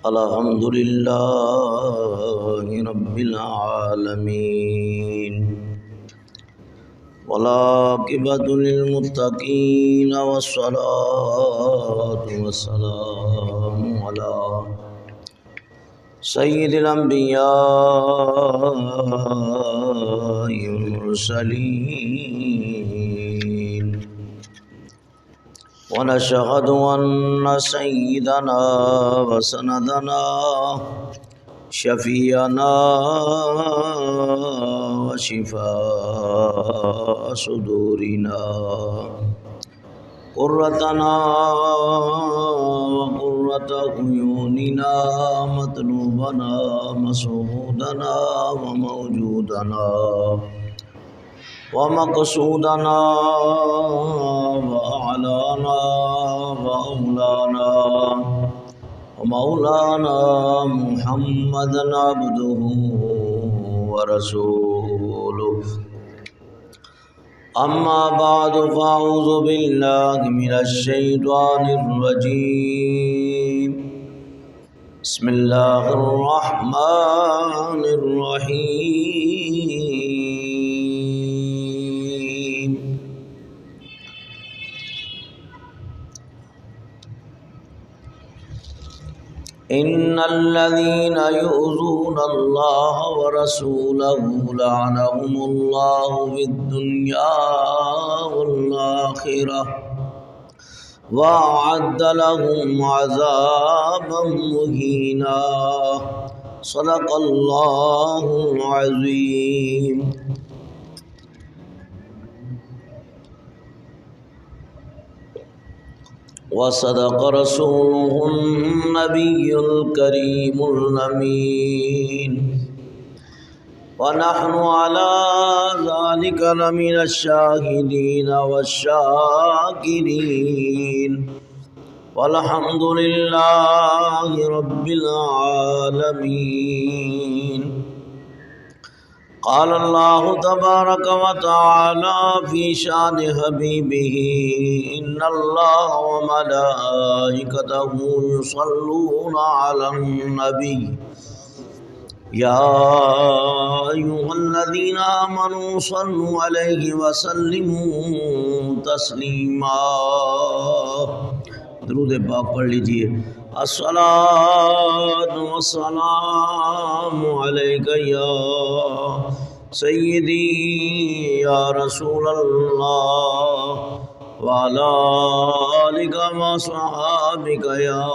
الحمد لله رب العالمين والعاقبة للمتقين والصلاة والسلام على سيد الأنبياء والمرسلين ونشهد أن سيدنا وسندنا شفيعنا وشفاء صدورنا قرتنا وقرة عيوننا مطلوبنا مسعودنا وموجودنا ومقصودنا وأعلانا وأولانا ومولانا محمد عبده ورسوله أما بعد فأعوذ بالله من الشيطان الرجيم بسم الله الرحمن الرحيم إن الذين يؤذون الله ورسوله لعنهم الله في الدنيا والآخرة وأعد لهم عذابا مهينا صدق الله العظيم وصدق رسوله النبي الكريم الأمين ونحن على ذلك لمن الشاهدين والشاكرين والحمد لله رب العالمين قال الله تبارك وتعالى في شان حبيبه إن الله وملائكته يصلون على النبي يا أيها الذين آمنوا صلوا عليه وسلموا تسليما درود پاک پڑھ لیجئے الصلاة والسلام علیک یا سیدی یا رسول اللہ وعلی آلک وصحابک یا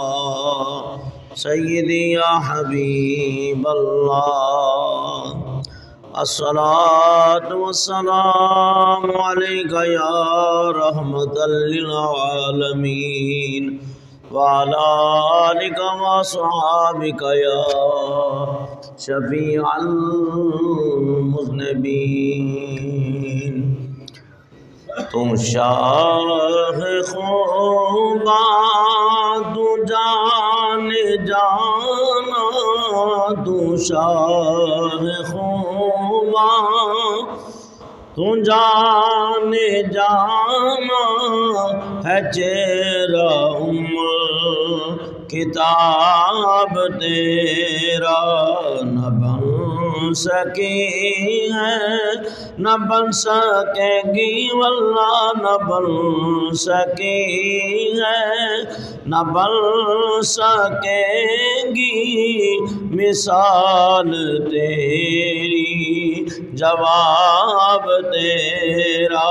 سیدی یا حبیب اللہ الصلاة والسلام علیک یا رحمة للعالمین وعلى آلك وصحابك يا شفيع المذنبين تم شاہ خوبا تو جان جانا تو شاہ خوبا تو جان جانا ہے چہرہ کتاب تیرا نہ بن سکی ہے نہ بن سکے گی واللہ نہ بن سکی ہے نہ بن سکے گی مثال تیری جواب تیرا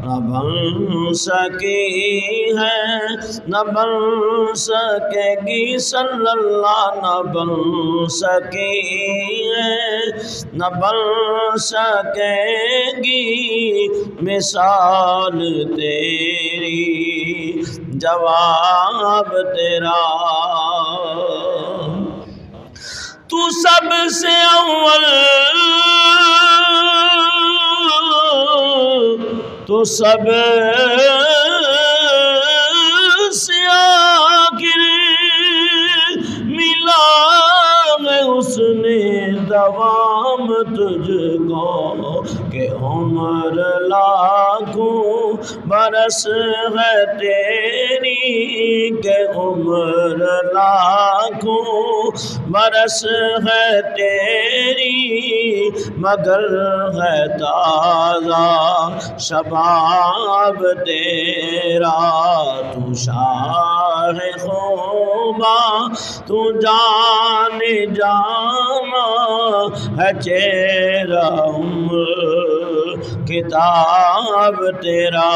نہ بن سکی ہے نہ بن سکے گی صلی اللہ نہ بن سکی ہے نہ بن سکے گی مثال تیری جواب تیرا تو سب سے اول تو سب سے آخر ملا میں اس نے دوام تجھ کو کہ عمر لاکھوں برس ہے تیری کہ عمر لاکھوں برس ہے تیری مگر ہے تازہ شباب تیرا تو شاہ خوباں تو جان جانا ہے چہرہ کتاب تیرا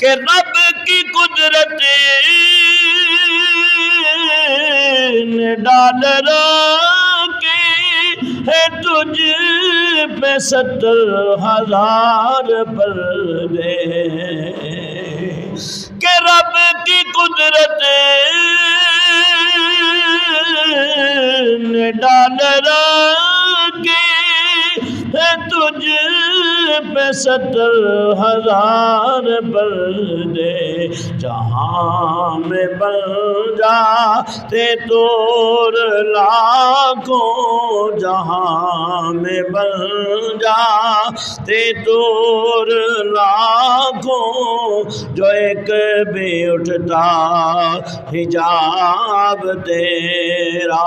کہ رب کی قدرت نے ڈال رکھے ہے تجھ پہ 70,000 پردے کہ رب کی قدرت نے ڈال رکھے ہے تجھ پہ 70,000 پردے جہاں میں بن جاتے تور لاکھوں جہاں میں بن جاتے تور لاکھوں جو ایک بھی اٹھتا حجاب تیرا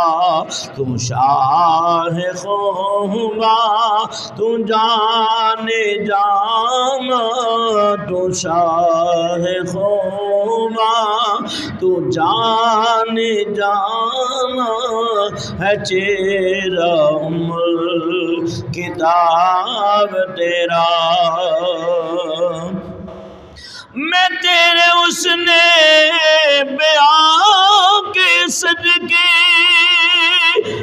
تم شاہ خوباں تو جان جانا تو شاہ خوباں تو جان جانا ہے چہرہ کتاب تیرا میں تیرے اس نے بیان کے صدقے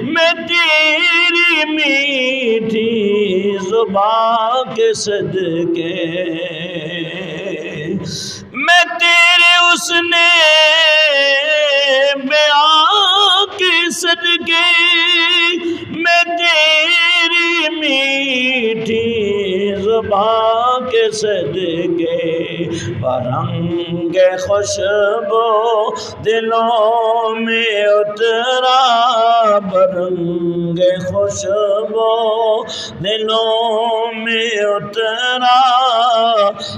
میں تیری میٹھی زبان کے صدقے میں تیرے اس نے بیان کے صدقے میں تیری میٹھی زبان کے صدقے برنگ خوشبو دلوں میں اترا برنگ خوشبو دلوں میں اترا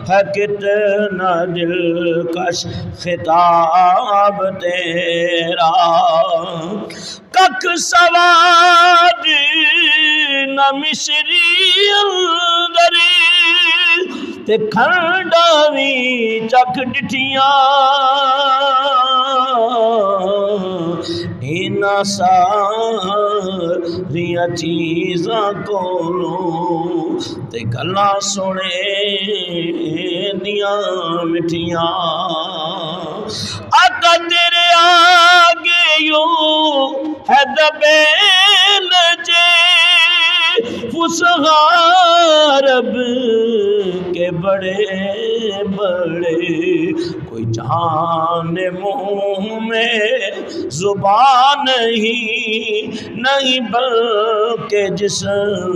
ہے کتنا دلکش خطاب تیرا کک سواد نہ مشری اندری تے کھنڈاوی چکھ ڈٹھیاں اینا ساریاں چیزاں کولوں تے گلاں سنے دیاں مٹھیاں آقا تیرے آگے یوں ہے دبیل جے فسحا رب کے بڑے بڑے کوئی جان منہ میں زبان نہیں بلکہ جسم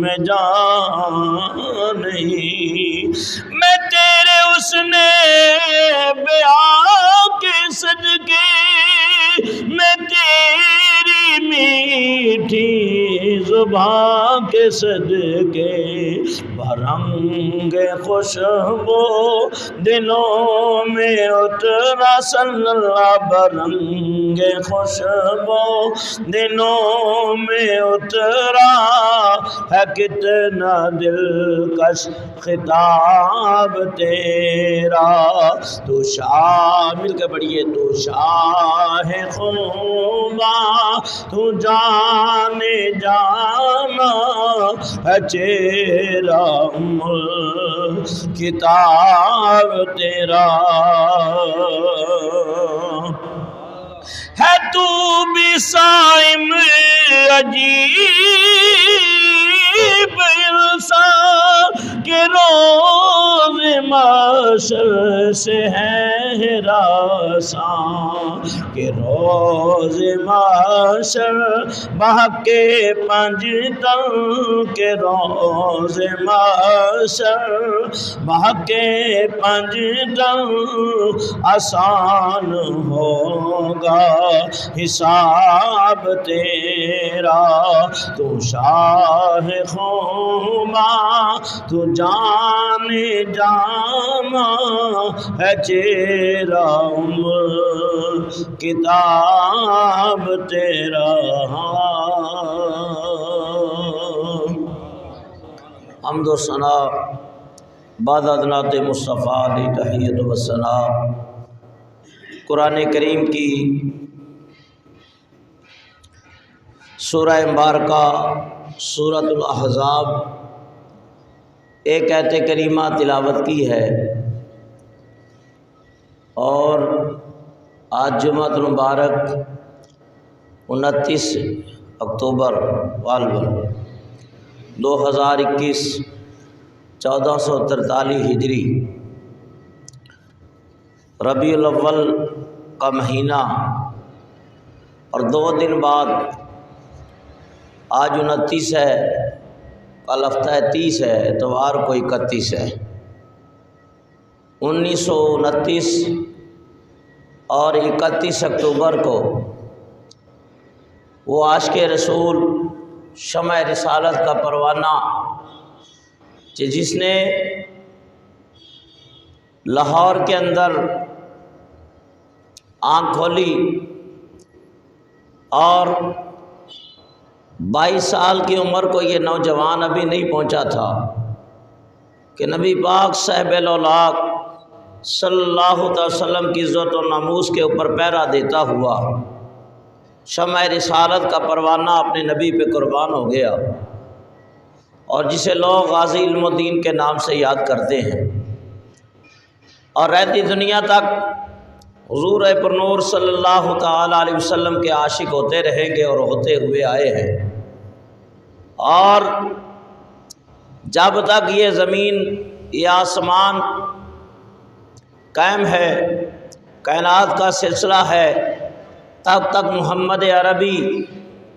میں جان نہیں میں تیرے اس نے بیان کے صدقے میں تیری میٹھی زبان کے صدقے برنگ خوشبو دلوں میں اترا صلی اللہ برنگ خوشبو دلوں میں اترا ہے کتنا دلکش خطاب تیرا تو شاہ مل کے پڑھیے تو شاہ خوباں تو جان جانا ہے چہرہ کتاب تیرا ہے تو بھی صائم عجیب انسان کہ روز محشر سے ہے ہراساں کہ روز محشر بہکے پنج تن کہ روز محشر بہکے پنج تن آسان ہوگا حساب تیرا تو شاہ خوباں تو جان نام ہے تیرا عمر کتاب تیرا حمد و ثنا بعد ادنات مصطفیٰ دی تحیت و ثنا۔ قرآن کریم کی سورہ مبارکہ سورۃ الاحزاب ایک آیت کریمہ تلاوت کی ہے، اور آج جمعہ المبارک 29 اکتوبر 2021 1443 ہجری ربیع الاول کا مہینہ، اور 2 دن بعد آج 29 ہے، کل ہفتہ 30 ہے، اتوار کو 31 ہے۔ 1929 اور 31 اکتوبر کو وہ عاشق رسول شمع رسالت کا پروانہ جس نے لاہور کے اندر آنکھ کھولی، اور 22 سال کی عمر کو یہ نوجوان ابھی نہیں پہنچا تھا کہ نبی پاک صاحب الاولاق صلی اللہ علیہ وسلم کی عزت و ناموس کے اوپر پہرا دیتا ہوا شمع رسالت کا پروانہ اپنے نبی پہ قربان ہو گیا، اور جسے لوگ غازی علم الدین کے نام سے یاد کرتے ہیں، اور رہتی دنیا تک حضور پرنور صلی اللہ تعالی علیہ وسلم کے عاشق ہوتے رہیں گے اور ہوتے ہوئے آئے ہیں۔ اور جب تک یہ زمین یہ آسمان قائم ہے، کائنات کا سلسلہ ہے، تب تک محمد عربی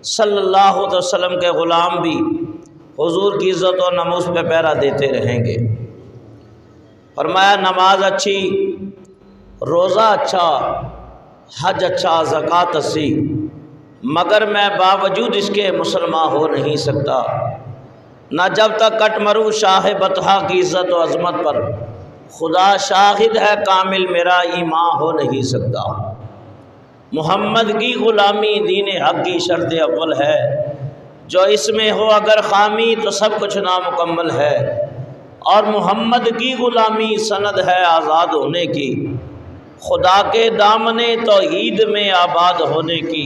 صلی اللہ علیہ وسلم کے غلام بھی حضور کی عزت و ناموس پہ پہرا دیتے رہیں گے۔ فرمایا نماز اچھی، روزہ اچھا، حج اچھا، زکوٰۃ اچھی، مگر میں باوجود اس کے مسلمان ہو نہیں سکتا، نہ جب تک کٹ مروں شاہ بطحا کی عزت و عظمت پر، خدا شاہد ہے کامل میرا ایمان ہو نہیں سکتا۔ محمد کی غلامی دین حق کی شرط اول ہے، جو اس میں ہو اگر خامی تو سب کچھ نامکمل ہے، اور محمد کی غلامی سند ہے آزاد ہونے کی، خدا کے دامن توحید میں آباد ہونے کی۔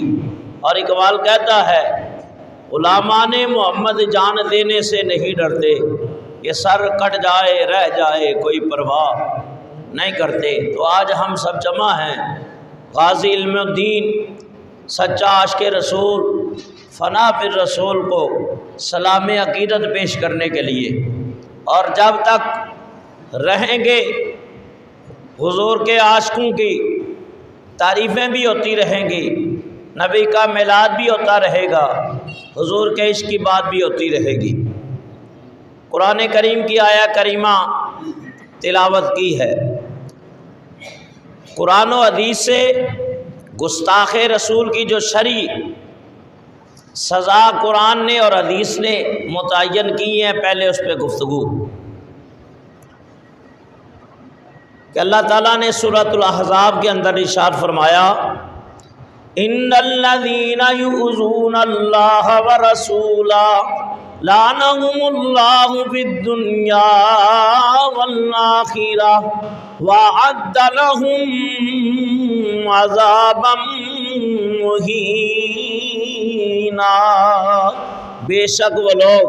اور اقبال کہتا ہے غلامان محمد جان دینے سے نہیں ڈرتے، یہ سر کٹ جائے رہ جائے کوئی پرواہ نہیں کرتے۔ تو آج ہم سب جمع ہیں غازی علم الدین سچا عاشق رسول فنا پر رسول کو سلام عقیدت پیش کرنے کے لیے، اور جب تک رہیں گے حضور کے عاشقوں کی تعریفیں بھی ہوتی رہیں گی، نبی کا میلاد بھی ہوتا رہے گا، حضور کے عشق کی بات بھی ہوتی رہے گی۔ قرآن کریم کی آیا کریمہ تلاوت کی ہے۔ قرآن و حدیث سے گستاخ رسول کی جو شرعی سزا قرآن نے اور حدیث نے متعین کی ہیں، پہلے اس پہ گفتگو کہ اللہ تعالیٰ نے سورۃ الاحزاب کے اندر ارشاد فرمایا ان الذین یؤذون اللہ ورسولہ لعنہم اللہ فی الدنیا والآخرہ وأعد لهم عذابا مہینا۔ بے شک وہ لوگ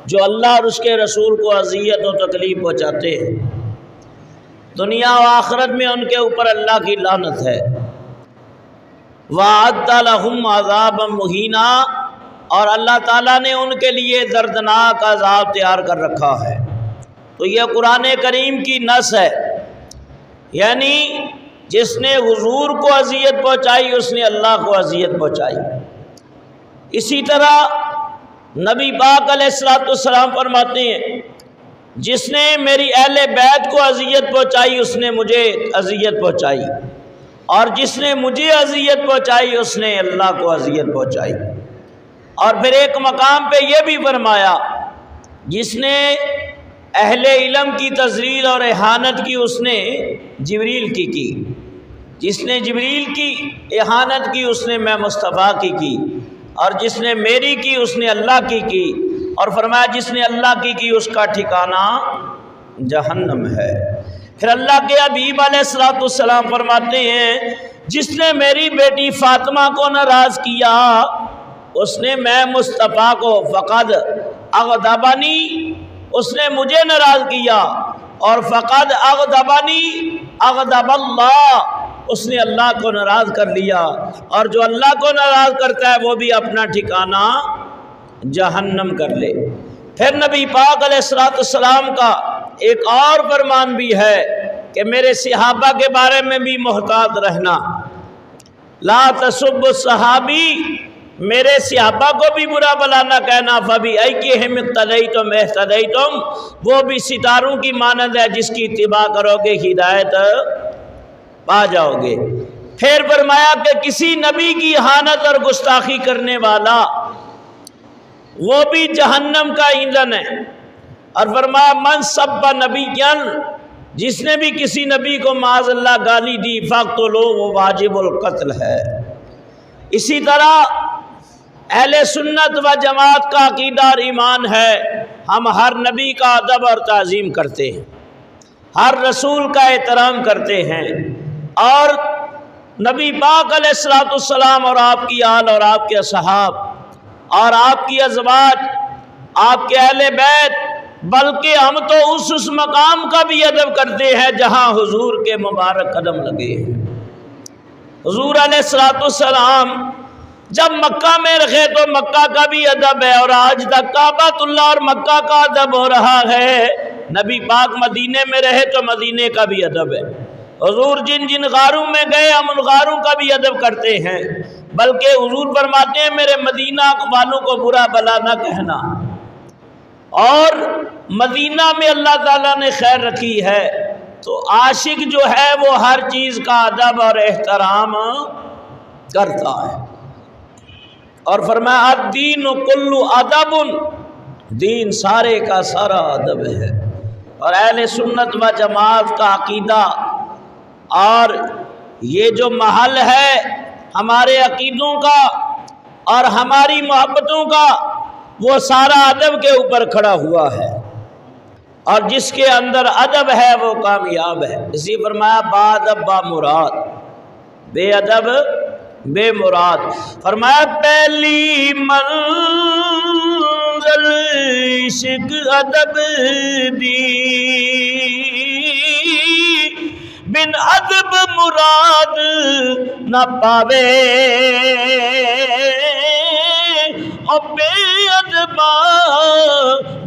جو اللہ اور اس کے رسول کو اذیت و تکلیف پہنچاتے ہیں، دنیا و آخرت میں ان کے اوپر اللہ کی لعنت ہے۔ وَأَعَدَّ لَهُمْ عَذَابًا مُهِينًا، اور اللہ تعالیٰ نے ان کے لیے دردناک عذاب تیار کر رکھا ہے۔ تو یہ قرآن کریم کی نص ہے، یعنی جس نے حضور کو اذیت پہنچائی اس نے اللہ کو اذیت پہنچائی۔ اسی طرح نبی پاک علیہ السلام فرماتے ہیں جس نے میری اہل بیت کو اذیت پہنچائی اس نے مجھے اذیت پہنچائی، اور جس نے مجھے اذیت پہنچائی اس نے اللہ کو اذیت پہنچائی۔ اور پھر ایک مقام پہ یہ بھی فرمایا جس نے اہل علم کی تذلیل اور اہانت کی اس نے جبریل کی، جس نے جبریل کی اہانت کی اس نے میں مصطفیٰ کی، اور جس نے میری کی اس نے اللہ کی، اور فرمایا جس نے اللہ کی اس کا ٹھکانہ جہنم ہے۔ پھر اللہ کے حبیب علیہ السلام فرماتے ہیں جس نے میری بیٹی فاطمہ کو ناراض کیا اس نے میں مصطفیٰ کو فقد اغضبنی، اس نے مجھے ناراض کیا، اور فقد اغضبنی اغضب اللہ، اس نے اللہ کو ناراض کر لیا، اور جو اللہ کو ناراض کرتا ہے وہ بھی اپنا ٹھکانہ جہنم کر لے۔ پھر نبی پاک علیہ السلام کا ایک اور فرمان بھی ہے کہ میرے صحابہ کے بارے میں بھی محتاط رہنا، لا تسب الصحابی، میرے صحابہ کو بھی برا بلا نہ کہنا، فَبِأَيِّهِمْ اقْتَدَيْتُمْ اهْتَدَيْتُمْ، وہ بھی ستاروں کی مانند ہے جس کی اتباع کرو گے ہدایت پا جاؤ گے۔ پھر فرمایا کہ کسی نبی کی اہانت اور گستاخی کرنے والا وہ بھی جہنم کا ایندھن ہے، اور فرمایا من سب نبیًا، جس نے بھی کسی نبی کو معاذ اللہ گالی دی فاقتلوہ، وہ واجب القتل ہے۔ اسی طرح اہل سنت و جماعت کا عقیدہ اور ایمان ہے ہم ہر نبی کا ادب اور تعظیم کرتے ہیں، ہر رسول کا احترام کرتے ہیں، اور نبی پاک علیہ السلام اور آپ کی آل اور آپ کے اصحاب اور آپ کی ازواج، آپ کے اہل بیت، بلکہ ہم تو اس مقام کا بھی ادب کرتے ہیں جہاں حضور کے مبارک قدم لگے ہیں۔ حضور علیہ السلام جب مکہ میں رہے تو مکہ کا بھی ادب ہے، اور آج تک کعبۃ اللہ اور مکہ کا ادب ہو رہا ہے۔ نبی پاک مدینے میں رہے تو مدینے کا بھی ادب ہے۔ حضور جن جن غاروں میں گئے ہم ان غاروں کا بھی ادب کرتے ہیں، بلکہ حضور فرماتے ہیں میرے مدینہ والوں کو برا بلا نہ کہنا، اور مدینہ میں اللہ تعالیٰ نے خیر رکھی ہے تو عاشق جو ہے وہ ہر چیز کا ادب اور احترام کرتا ہے۔ اور فرمایا الدین کل ادب، دین سارے کا سارا ادب ہے۔ اور اہل سنت و جماعت کا عقیدہ اور یہ جو محل ہے ہمارے عقیدوں کا اور ہماری محبتوں کا، وہ سارا ادب کے اوپر کھڑا ہوا ہے، اور جس کے اندر ادب ہے وہ کامیاب ہے۔ اسی فرمایا با ادب با مراد، بے ادب بے مراد۔ فرمایا پہلی منزل عشق ادب دی، بن ادب مراد نہ پاوے، اور بے ادبا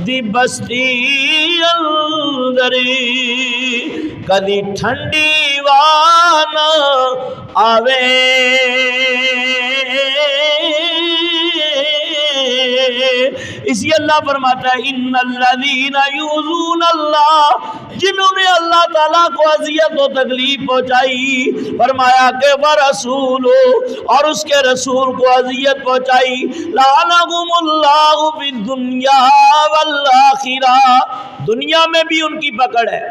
دی بستی اندری کدی ٹھنڈی وانا آوے۔ اسی اللہ فرماتا ہے ان الذین یؤذون اللہ، جنہوں نے اللہ تعالیٰ کو اذیت و تکلیف پہنچائی، فرمایا کہ ورسولو، اور اس کے رسول کو اذیت پہنچائی، لعنہم اللہ فی الدنیا والآخرہ، دنیا میں بھی ان کی پکڑ ہے،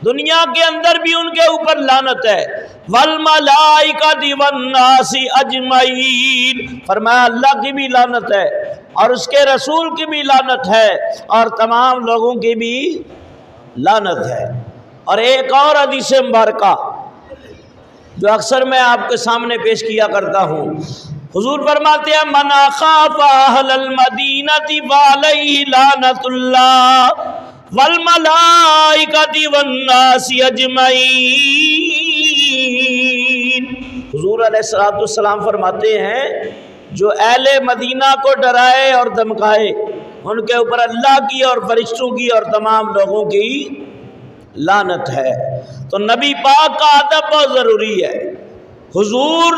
دنیا کے اندر بھی ان کے اوپر لعنت ہے، والملائکۃ والناس اجمعین، فرمایا اللہ کی بھی لعنت ہے اور اس کے رسول کی بھی لعنت ہے اور تمام لوگوں کی بھی لعنت ہے۔ اور ایک اور حدیث مبارکہ جو اکثر میں آپ کے سامنے پیش کیا کرتا ہوں، حضور فرماتے ہیں من خاف اہل المدینہ فعلیہ لعنت اللہ والملائکۃ والناس اجمعین۔ حضور علیہ السلام فرماتے ہیں جو اہل مدینہ کو ڈرائے اور دھمکائے ان کے اوپر اللہ کی اور فرشتوں کی اور تمام لوگوں کی لعنت ہے۔ تو نبی پاک کا ادب بہت ضروری ہے۔ حضور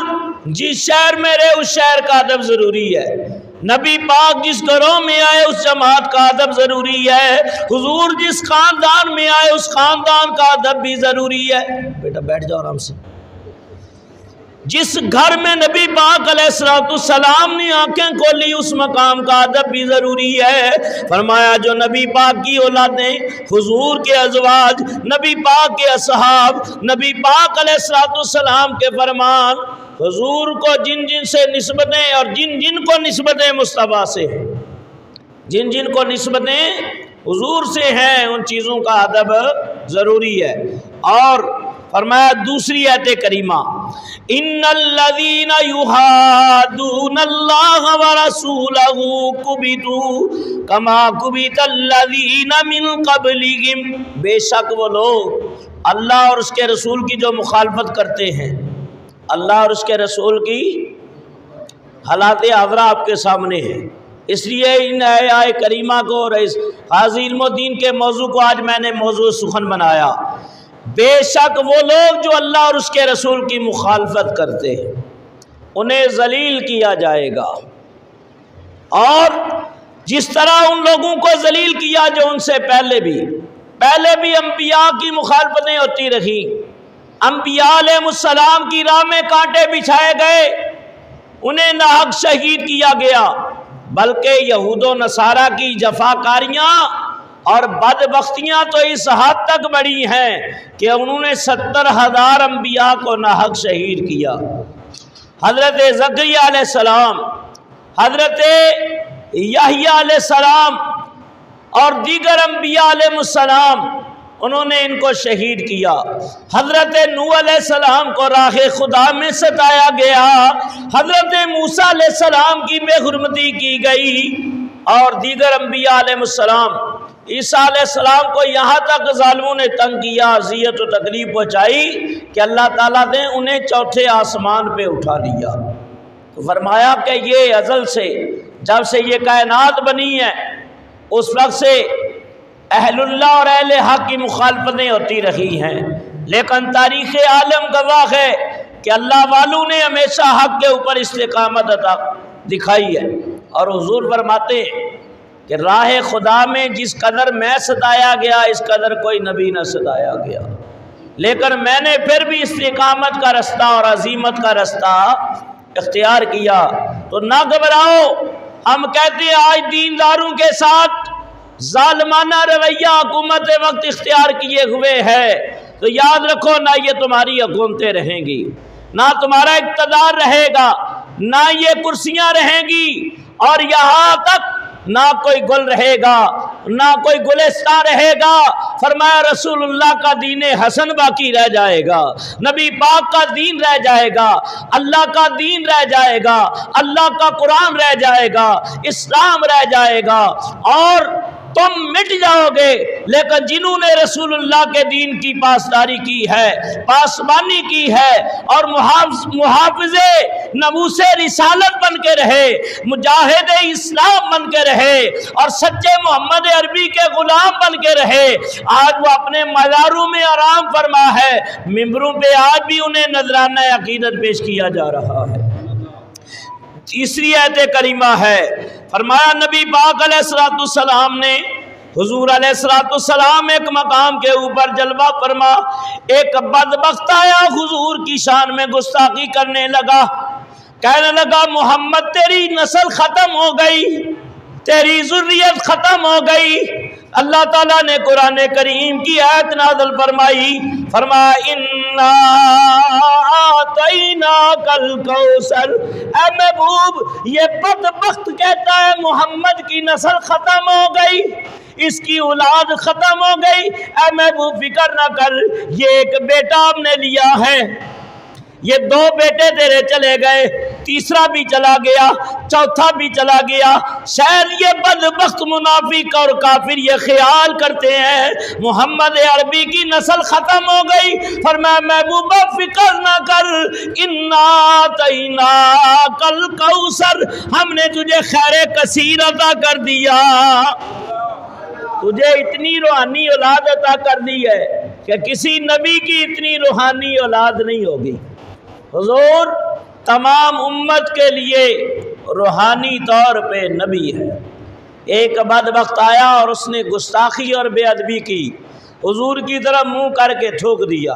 جس شہر میں رہے اس شہر کا ادب ضروری ہے، نبی پاک جس گھروں میں آئے اس جماعت کا ادب ضروری ہے، حضور جس خاندان میں آئے اس خاندان کا ادب بھی ضروری ہے۔ بیٹا بیٹھ جاؤ آرام سے۔ جس گھر میں نبی پاک علیہ السلام نے آنکھیں کھولی اس مقام کا ادب بھی ضروری ہے۔ فرمایا جو نبی پاک کی اولادیں، حضور کے ازواج، نبی پاک کے اصحاب، نبی پاک علیہ السلام کے فرمان، حضور کو جن جن سے نسبتیں اور جن جن کو نسبتیں مصطفیٰ سے ہیں، جن جن کو نسبتیں حضور سے ہیں، ان چیزوں کا ادب ضروری ہے۔ اور فرمایا دوسری آیت کریمہ، ان الذین یحادون اللہ ورسولہ کبتوا کما کبت الذین من قبلہم، بے شک وہ لوگ اللہ اور اس کے رسول کی جو مخالفت کرتے ہیں، اللہ اور اس کے رسول کی حالات حاضرہ آپ کے سامنے ہے۔ اس لیے ان آیات کریمہ کو اور اس حاضی علم الدین کے موضوع کو آج میں نے موضوع سخن بنایا۔ بے شک وہ لوگ جو اللہ اور اس کے رسول کی مخالفت کرتے ہیں انہیں ذلیل کیا جائے گا، اور جس طرح ان لوگوں کو ذلیل کیا جو ان سے پہلے بھی انبیاء کی مخالفتیں ہوتی رہی، انبیاء علیہ السلام کی راہ میں کانٹے بچھائے گئے، انہیں ناحق شہید کیا گیا، بلکہ یہود و نصارہ کی جفاکاریاں اور بدبختیاں تو اس حد تک بڑی ہیں کہ انہوں نے 70,000 انبیاء کو ناحق شہید کیا۔ حضرت زکریا علیہ السلام، حضرت یحییٰ علیہ السلام اور دیگر انبیاء علیہ السلام، انہوں نے ان کو شہید کیا۔ حضرت نوح علیہ السلام کو راہ خدا میں ستایا گیا، حضرت موسیٰ علیہ السلام کی بے حرمتی کی گئی، اور دیگر انبیاء علیہ السلام، عیسیٰ علیہ السلام کو یہاں تک ظالموں نے تنگ کیا، اذیت و تکلیف پہنچائی کہ اللہ تعالیٰ نے انہیں چوتھے آسمان پہ اٹھا لیا۔ تو فرمایا کہ یہ ازل سے، جب سے یہ کائنات بنی ہے اس وقت سے اہل اللہ اور اہل حق کی مخالفتیں ہوتی رہی ہیں، لیکن تاریخ عالم گواہ ہے کہ اللہ والوں نے ہمیشہ حق کے اوپر استقامت عطا دکھائی ہے۔ اور حضور فرماتے ہیں کہ راہ خدا میں جس قدر میں ستایا گیا اس قدر کوئی نبی نہ ستایا گیا، لیکن میں نے پھر بھی استقامت کا رستہ اور عزیمت کا رستہ اختیار کیا۔ تو نہ گھبراؤ، ہم کہتے ہیں آج دینداروں کے ساتھ ظالمانہ رویہ حکومت وقت اختیار کیے ہوئے ہے، تو یاد رکھو نہ یہ تمہاری حکومتیں رہیں گی، نہ تمہارا اقتدار رہے گا، نہ یہ کرسیاں رہیں گی، اور یہاں تک نہ کوئی گل رہے گا، نہ کوئی گلستان رہے گا۔ فرمایا رسول اللہ کا دین حسن باقی رہ جائے گا، نبی پاک کا دین رہ جائے گا، اللہ کا دین رہ جائے گا، اللہ کا قرآن رہ جائے گا، اسلام رہ جائے گا، اور تم مٹ جاؤ گے۔ لیکن جنہوں نے رسول اللہ کے دین کی پاسداری کی ہے، پاسبانی کی ہے، اور محافظ ناموس رسالت بن کے رہے، مجاہد اسلام بن کے رہے، اور سچے محمد عربی کے غلام بن کے رہے، آج وہ اپنے مزاروں میں آرام فرما ہے، ممبروں پہ آج بھی انہیں نذرانہ عقیدت پیش کیا جا رہا ہے۔ تیسری آیت کریمہ ہے، فرمایا نبی پاک علیہ السلام نے، حضور علیہ السلام ایک مقام کے اوپر جلوہ فرما، ایک بدبخت آیا حضور کی شان میں گستاخی کرنے لگا، کہنے لگا محمد تیری نسل ختم ہو گئی، تیری ذریت ختم ہو گئی۔ اللہ تعالیٰ نے قرآن کریم کی آیت نازل فرمائی، فرمایا اِنَّا أَعْطَيْنَاكَ الْكَوْثَرَ، اے محبوب یہ بدبخت کہتا ہے محمد کی نسل ختم ہو گئی، اس کی اولاد ختم ہو گئی۔ اے محبوب فکر نہ کر، یہ ایک بیٹا ہم نے لیا ہے، یہ 2 بیٹے تیرے چلے گئے، تیسرا بھی چلا گیا، چوتھا بھی چلا گیا۔ شاید یہ بدبخت منافق اور کافر یہ خیال کرتے ہیں محمد عربی کی نسل ختم ہو گئی۔ فرمایا محبوبہ فکر نہ کر، اِنَّا أَعْطَيْنَاكَ الْكَوْثَرَ، ہم نے تجھے خیر کثیر عطا کر دیا، تجھے اتنی روحانی اولاد عطا کر دی ہے کہ کسی نبی کی اتنی روحانی اولاد نہیں ہوگی۔ حضور تمام امت کے لیے روحانی طور پہ نبی ہے۔ ایک بدبخت آیا اور اس نے گستاخی اور بے ادبی کی، حضور کی طرف منہ کر کے تھوک دیا،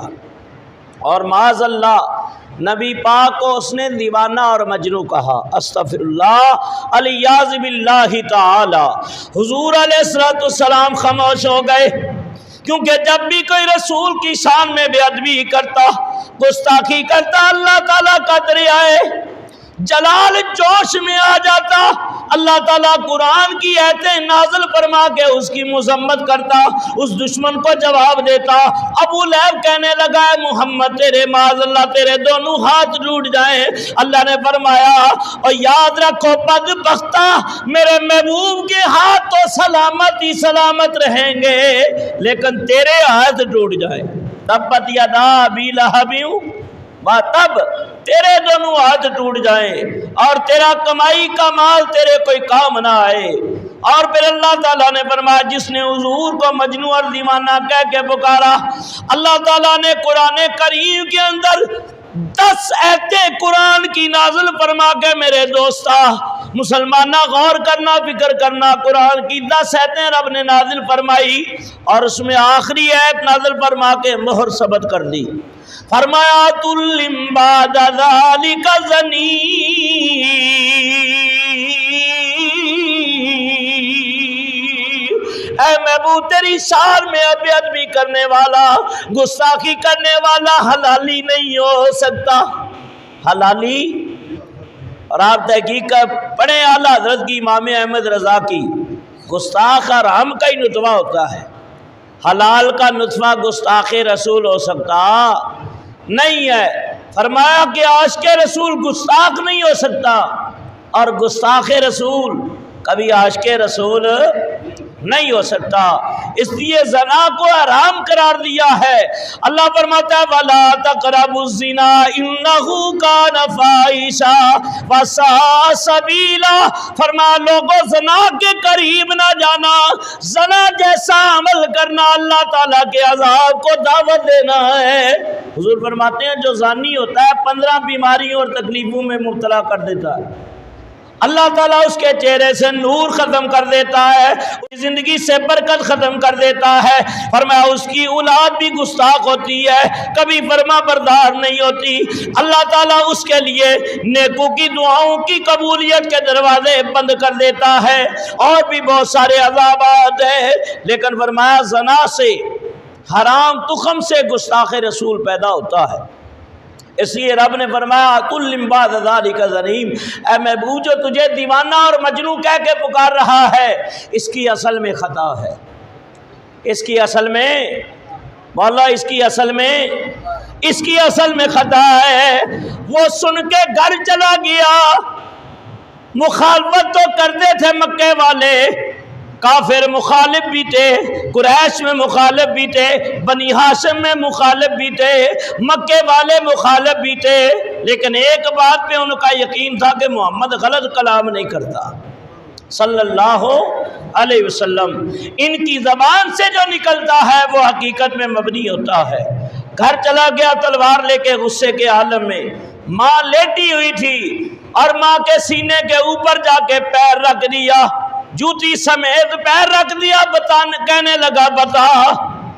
اور معاذ اللہ نبی پاک کو اس نے دیوانہ اور مجنوں کہا، استغفر اللہ الیاذ باللہ تعالی۔ حضور علیہ السلام خاموش ہو گئے، کیونکہ جب بھی کوئی رسول کی شان میں بے ادبی کرتا، گستاخی کرتا، اللہ تعالیٰ کا دریائے جلال جوش میں آ جاتا، اللہ تعالیٰ قرآن کی آیتیں نازل فرما کے اس کی مذمت کرتا، اس دشمن کو جواب دیتا۔ ابو لہب کہنے لگا ہے محمد تیرے معاذ اللہ تیرے دونوں ہاتھ ٹوٹ جائیں۔ اللہ نے فرمایا اور یاد رکھو بدبختہ میرے محبوب کے ہاتھ تو سلامت ہی سلامت رہیں گے لیکن تیرے ہاتھ ٹوٹ جائیں، تبت یدا ابی لہب تب تیرے دونوں ہاتھ ٹوٹ جائیں اور تیرا کمائی کا مال تیرے کوئی کام نہ آئے۔ اور پھر اللہ تعالیٰ نے فرمایا جس نے حضور کو مجنون اور دیوانہ کہہ کے پکارا، اللہ تعالیٰ نے قرآن کریم کے اندر 10 آیتیں قرآن کی نازل فرما کے، میرے دوستا مسلمانہ غور کرنا فکر کرنا، قرآن کی 10 آیتیں رب نے نازل فرمائی اور اس میں آخری آیت نازل فرما کے مہر ثبت کر دی، فرمایا تُلِّم بَعْدَ ذَلِكَ زَنِيمٌ۔ اے محبوب تیری شان میں بے ادبی کرنے والا، گستاخی کرنے والا حلالی نہیں ہو سکتا، حلالی۔ اور آپ تحقیق پڑھیں اعلیٰ حضرت کی امام احمد رضا کی، گستاخ حرام کا ہی نطفہ ہوتا ہے، حلال کا نطفہ گستاخ رسول ہو سکتا نہیں ہے۔ فرمایا کہ عاشق رسول گستاخ نہیں ہو سکتا اور گستاخ رسول کبھی عاشق رسول نہیں ہو سکتا، اس لیے زنا کو حرام قرار دیا ہے۔ اللہ فرماتا ہے وَلَا تَقْرَبُوا الزِّنَا إِنَّهُ كَانَ فَاحِشًا وَسَاءَ سَبِيلًا، فرمایا لوگوں زنا کے قریب نہ جانا، زنا جیسا عمل کرنا اللہ تعالیٰ کے عذاب کو دعوت دینا ہے۔ حضور فرماتے ہیں جو زانی ہوتا ہے 15 بیماریوں اور تکلیفوں میں مبتلا کر دیتا ہے، اللہ تعالیٰ اس کے چہرے سے نور ختم کر دیتا ہے، اس کی زندگی سے برکت ختم کر دیتا ہے۔ فرمایا اس کی اولاد بھی گستاخ ہوتی ہے، کبھی فرما بردار نہیں ہوتی، اللہ تعالیٰ اس کے لیے نیکوں کی دعاؤں کی قبولیت کے دروازے بند کر دیتا ہے، اور بھی بہت سارے عذابات ہیں۔ لیکن فرمایا زنا سے، حرام تخم سے گستاخ رسول پیدا ہوتا ہے، اس لیے رب نے فرمایا تُلِّم بَعْدَ ذَلِكَ زَنِيمٌ، اے محبوب جو تجھے دیوانہ اور مجنوں کہہ کے پکار رہا ہے اس کی اصل میں خطا ہے، اس کی اصل میں مولا اس کی اصل میں خطا ہے۔ وہ سن کے گھر چلا گیا، مخالفت تو کرتے تھے مکے والے، کافر مخالف بھی تھے، قریش میں مخالف بھی تھے، بنی ہاشم میں مخالف بھی تھے، مکے والے مخالف بھی تھے، لیکن ایک بات پہ ان کا یقین تھا کہ محمد غلط کلام نہیں کرتا صلی اللہ علیہ وسلم، ان کی زبان سے جو نکلتا ہے وہ حقیقت میں مبنی ہوتا ہے۔ گھر چلا گیا تلوار لے کے غصے کے عالم میں، ماں لیٹی ہوئی تھی اور ماں کے سینے کے اوپر جا کے پیر رکھ دیا، جوتی سمیت پیر رکھ دیا، کہنے لگا بتا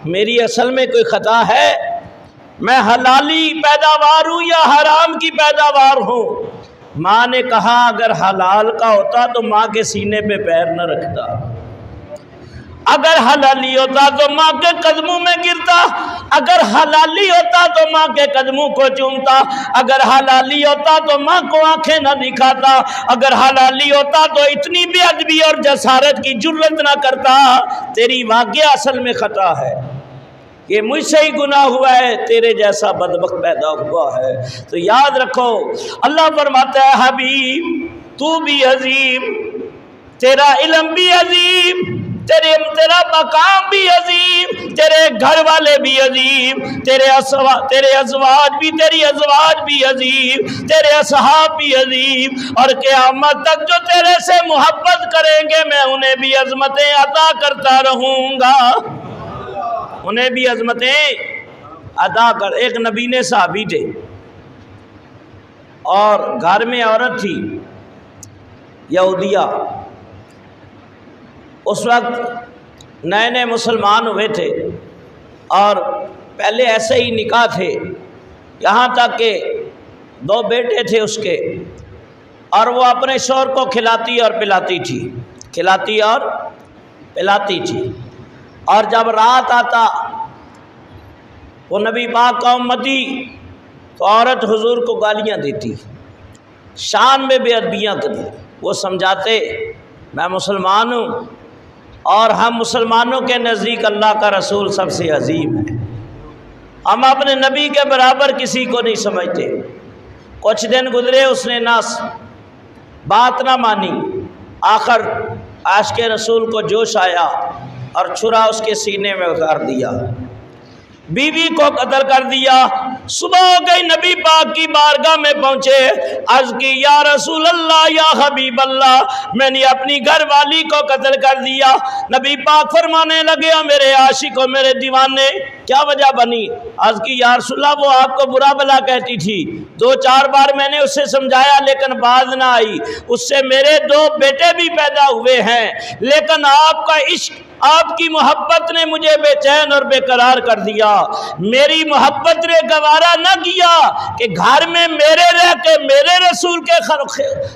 میری اصل میں کوئی خطا ہے، میں حلالی پیداوار ہوں یا حرام کی پیداوار ہوں؟ ماں نے کہا اگر حلال کا ہوتا تو ماں کے سینے پہ پیر نہ رکھتا، اگر حلالی ہوتا تو ماں کے قدموں میں گرتا، اگر حلالی ہوتا تو ماں کے قدموں کو چومتا، اگر حلالی ہوتا تو ماں کو آنکھیں نہ دکھاتا، اگر حلالی ہوتا تو اتنی بے ادبی اور جسارت کی جرت نہ کرتا۔ تیری واقعہ اصل میں خطا ہے، یہ مجھ سے ہی گناہ ہوا ہے، تیرے جیسا بدبخت پیدا ہوا ہے۔ تو یاد رکھو اللہ فرماتا ہے حبیب تو بھی عظیم، تیرا علم بھی عظیم، تیرا مقام بھی عظیم، تیرے گھر والے بھی عظیم، تیری ازواج بھی عظیم، تیرے اصحاب بھی عظیم، اور قیامت تک جو تیرے سے محبت کریں گے میں انہیں بھی عظمتیں عطا کرتا رہوں گا، انہیں بھی عظمتیں عطا کر۔ ایک نبی نے صحابی تھے اور گھر میں عورت تھی یہودیہ، اس وقت نئے نئے مسلمان ہوئے تھے اور پہلے ایسے ہی نکاح تھے، یہاں تک کہ 2 بیٹے تھے اس کے، اور وہ اپنے شوہر کو کھلاتی اور پلاتی تھی، کھلاتی اور پلاتی تھی۔ اور جب رات آتا وہ نبی پاک کا امتی تو عورت حضور کو گالیاں دیتی، شان میں بے ادبیاں کرتی۔ وہ سمجھاتے میں مسلمان ہوں اور ہم مسلمانوں کے نزدیک اللہ کا رسول سب سے عظیم ہے، ہم اپنے نبی کے برابر کسی کو نہیں سمجھتے۔ کچھ دن گزرے، اس نے بات نہ مانی، آخر عاشق رسول کو جوش آیا اور چھرا اس کے سینے میں اتار دیا، بیوی کو قتل کر دیا۔ صبح ہو گئی، نبی پاک کی بارگاہ میں پہنچے، عرض کی یا رسول اللہ یا حبیب اللہ، میں نے اپنی گھر والی کو قتل کر دیا۔ نبی پاک فرمانے لگے میرے عاشق و میرے دیوانے، کیا وجہ بنی؟ عرض کی یا رسول اللہ وہ آپ کو برا بلا کہتی تھی، 2-4 بار میں نے اسے سمجھایا لیکن باز نہ آئی، اس سے میرے 2 بیٹے بھی پیدا ہوئے ہیں، لیکن آپ کا عشق، آپ کی محبت نے مجھے بے چین اور بے قرار کر دیا۔ میری محبت نے گوارا نہ کیا کہ گھر میں میرے رہ کے میرے رسول کے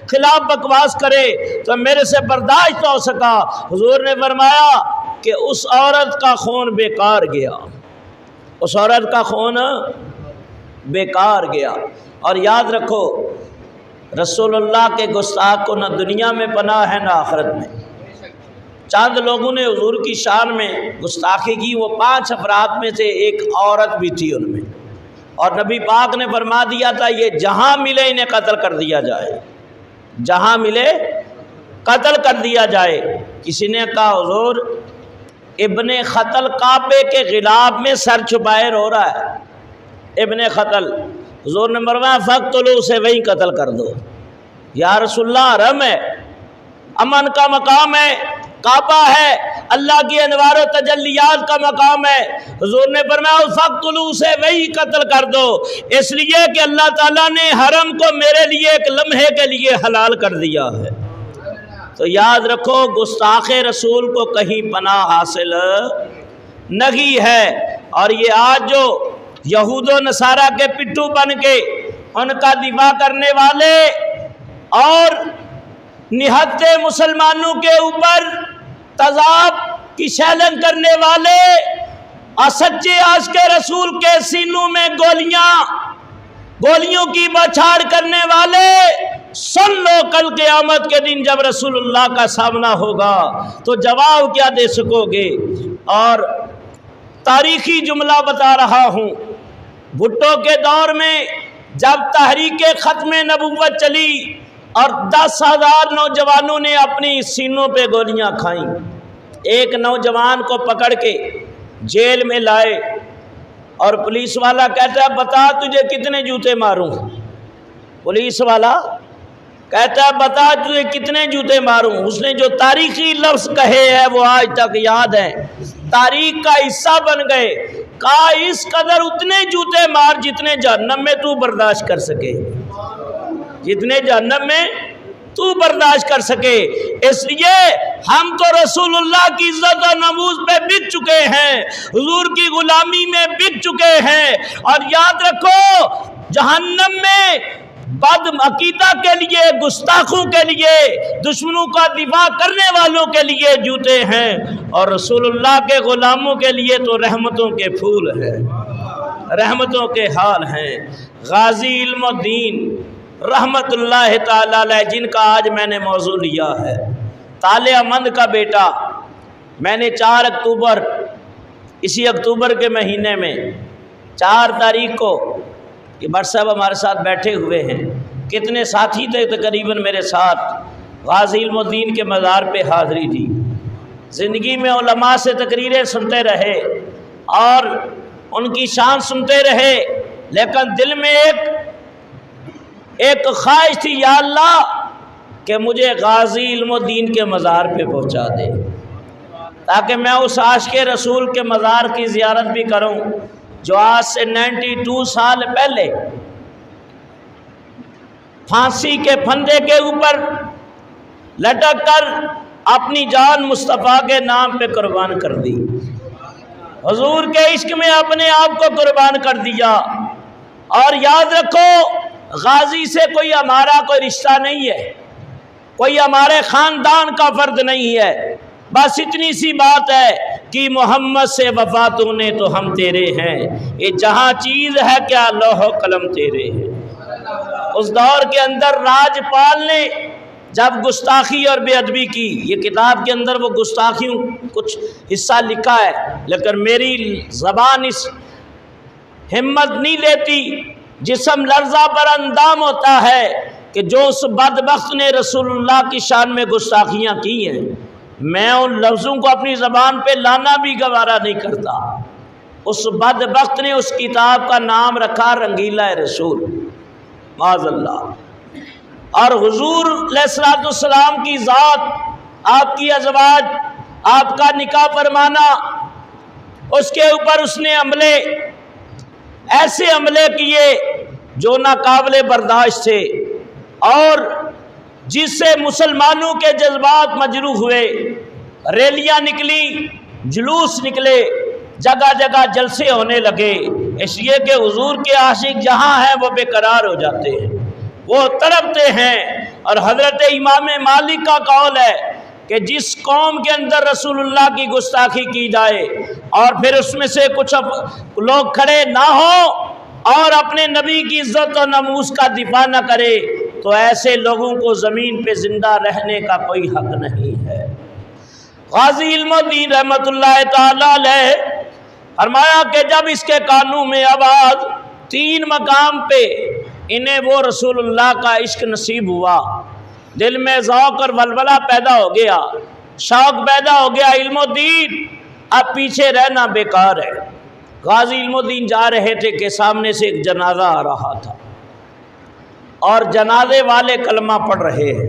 خلاف بکواس کرے، تو میرے سے برداشت ہو سکا۔ حضور نے فرمایا کہ اس عورت کا خون بیکار گیا، اس عورت کا خون بیکار گیا۔ اور یاد رکھو رسول اللہ کے گستاخ کو نہ دنیا میں پناہ ہے نہ آخرت میں۔ چند لوگوں نے حضور کی شان میں گستاخی کی، وہ 5 افراد میں سے ایک عورت بھی تھی ان میں، اور نبی پاک نے فرما دیا تھا یہ جہاں ملے انہیں قتل کر دیا جائے، جہاں ملے قتل کر دیا جائے۔ کسی نے کہا حضور ابن خطل کعبے کے غلاف میں سر چھپائے رو رہا ہے، ابن خطل۔ حضور نے فرمایا فقتلوا، اسے وہیں قتل کر دو۔ یا رسول اللہ حرم ہے، امن کا مقام ہے، کعبہ ہے، اللہ کی انوار و تجلیات کا مقام ہے۔ حضور نے فرمایا فقتلوا، اسے وہی قتل کر دو، اس لیے کہ اللہ تعالیٰ نے حرم کو میرے لیے ایک لمحے کے لیے حلال کر دیا ہے۔ تو یاد رکھو گستاخ رسول کو کہیں پناہ حاصل نہیں ہے۔ اور یہ آج جو یہود و نصارہ کے پٹھو بن کے ان کا دفاع کرنے والے اور نہتے مسلمانوں کے اوپر تذاب کی شیلنگ کرنے والے اور سچے عاشق رسول کے سینوں میں گولیوں کی بچھاڑ کرنے والے، سن لو کل قیامت کے دن جب رسول اللہ کا سامنا ہوگا تو جواب کیا دے سکو گے۔ اور تاریخی جملہ بتا رہا ہوں، بھٹو کے دور میں جب تحریک ختم نبوت چلی اور 10,000 نوجوانوں نے اپنی سینوں پہ گولیاں کھائیں، ایک نوجوان کو پکڑ کے جیل میں لائے اور پولیس والا کہتا ہے بتا تجھے کتنے جوتے ماروں؟ پولیس والا کہتا ہے بتا تجھے کتنے جوتے ماروں؟ اس نے جو تاریخی لفظ کہے ہیں وہ آج تک یاد ہیں، تاریخ کا حصہ بن گئے۔ کہا اس قدر اتنے جوتے مار جتنے جہنم میں تو برداشت کر سکے، جتنے جہنم میں تو برداشت کر سکے۔ اس لیے ہم تو رسول اللہ کی عزت و نموز پہ بک چکے ہیں، حضور کی غلامی میں بک چکے ہیں۔ اور یاد رکھو جہنم میں بد عقیدہ کے لیے، گستاخوں کے لیے، دشمنوں کا دفاع کرنے والوں کے لیے جوتے ہیں، اور رسول اللہ کے غلاموں کے لیے تو رحمتوں کے پھول ہیں، رحمتوں کے حال ہیں۔ غازی علم الدین رحمت اللہ تعالی علیہ، جن کا آج میں نے موضوع لیا ہے، طالع مند کا بیٹا، میں نے 4 اکتوبر، اسی اکتوبر کے مہینے میں 4 تاریخ کو، یہ بٹ صاحب ہمارے ساتھ بیٹھے ہوئے ہیں، کتنے ساتھی تھے تقریباً میرے ساتھ، غازی علم الدین کے مزار پہ حاضری دی۔ زندگی میں علماء سے تقریریں سنتے رہے اور ان کی شان سنتے رہے، لیکن دل میں ایک خواہش تھی، یا اللہ کہ مجھے غازی علم الدین کے مزار پہ پہنچا دے تاکہ میں اس عاشق رسول کے مزار کی زیارت بھی کروں جو آج سے 92 سال پہلے پھانسی کے پھندے کے اوپر لٹک کر اپنی جان مصطفیٰ کے نام پہ قربان کر دی، حضور کے عشق میں اپنے آپ کو قربان کر دیا۔ اور یاد رکھو غازی سے کوئی ہمارا کوئی رشتہ نہیں ہے، کوئی ہمارے خاندان کا فرد نہیں ہے، بس اتنی سی بات ہے کہ محمد سے وفا تو نے تو ہم تیرے ہیں، یہ جہاں چیز ہے کیا لوح و قلم تیرے ہیں۔ اس دور کے اندر راجپال نے جب گستاخی اور بے ادبی کی، یہ کتاب کے اندر وہ گستاخیوں کچھ حصہ لکھا ہے، لیکن میری زبان اس ہمت نہیں لیتی، جسم لرزہ پر اندام ہوتا ہے کہ جو اس بدبخت نے رسول اللہ کی شان میں گستاخیاں کی ہیں، میں ان لفظوں کو اپنی زبان پہ لانا بھی گوارا نہیں کرتا۔ اس بدبخت نے اس کتاب کا نام رکھا رنگیلا رسول، معاذ اللہ۔ اور حضور علیہ السلام کی ذات، آپ کی ازواج، آپ کا نکاح فرمانا، اس کے اوپر اس نے عملے، ایسے عملے کیے جو ناقابل برداشت تھے، اور جس سے مسلمانوں کے جذبات مجروح ہوئے، ریلیاں نکلی، جلوس نکلے، جگہ جگہ جلسے ہونے لگے، اس لیے کہ حضور کے عاشق جہاں ہیں وہ بے قرار ہو جاتے ہیں، وہ تڑپتے ہیں۔ اور حضرت امام مالک کا قول ہے کہ جس قوم کے اندر رسول اللہ کی گستاخی کی جائے اور پھر اس میں سے کچھ لوگ کھڑے نہ ہوں اور اپنے نبی کی عزت و ناموس کا دفاع نہ کرے، تو ایسے لوگوں کو زمین پہ زندہ رہنے کا کوئی حق نہیں ہے۔ غازی علم الدین رحمت اللہ تعالی علیہ فرمایا کہ جب اس کے کانوں میں آواز، 3 مقام پہ انہیں وہ رسول اللہ کا عشق نصیب ہوا، دل میں ذوق اور ولولہ پیدا ہو گیا، شوق پیدا ہو گیا، علم الدین اب پیچھے رہنا بیکار ہے۔ غازی علم الدین جا رہے تھے کہ سامنے سے ایک جنازہ آ رہا تھا، اور جنازے والے کلمہ پڑھ رہے ہیں،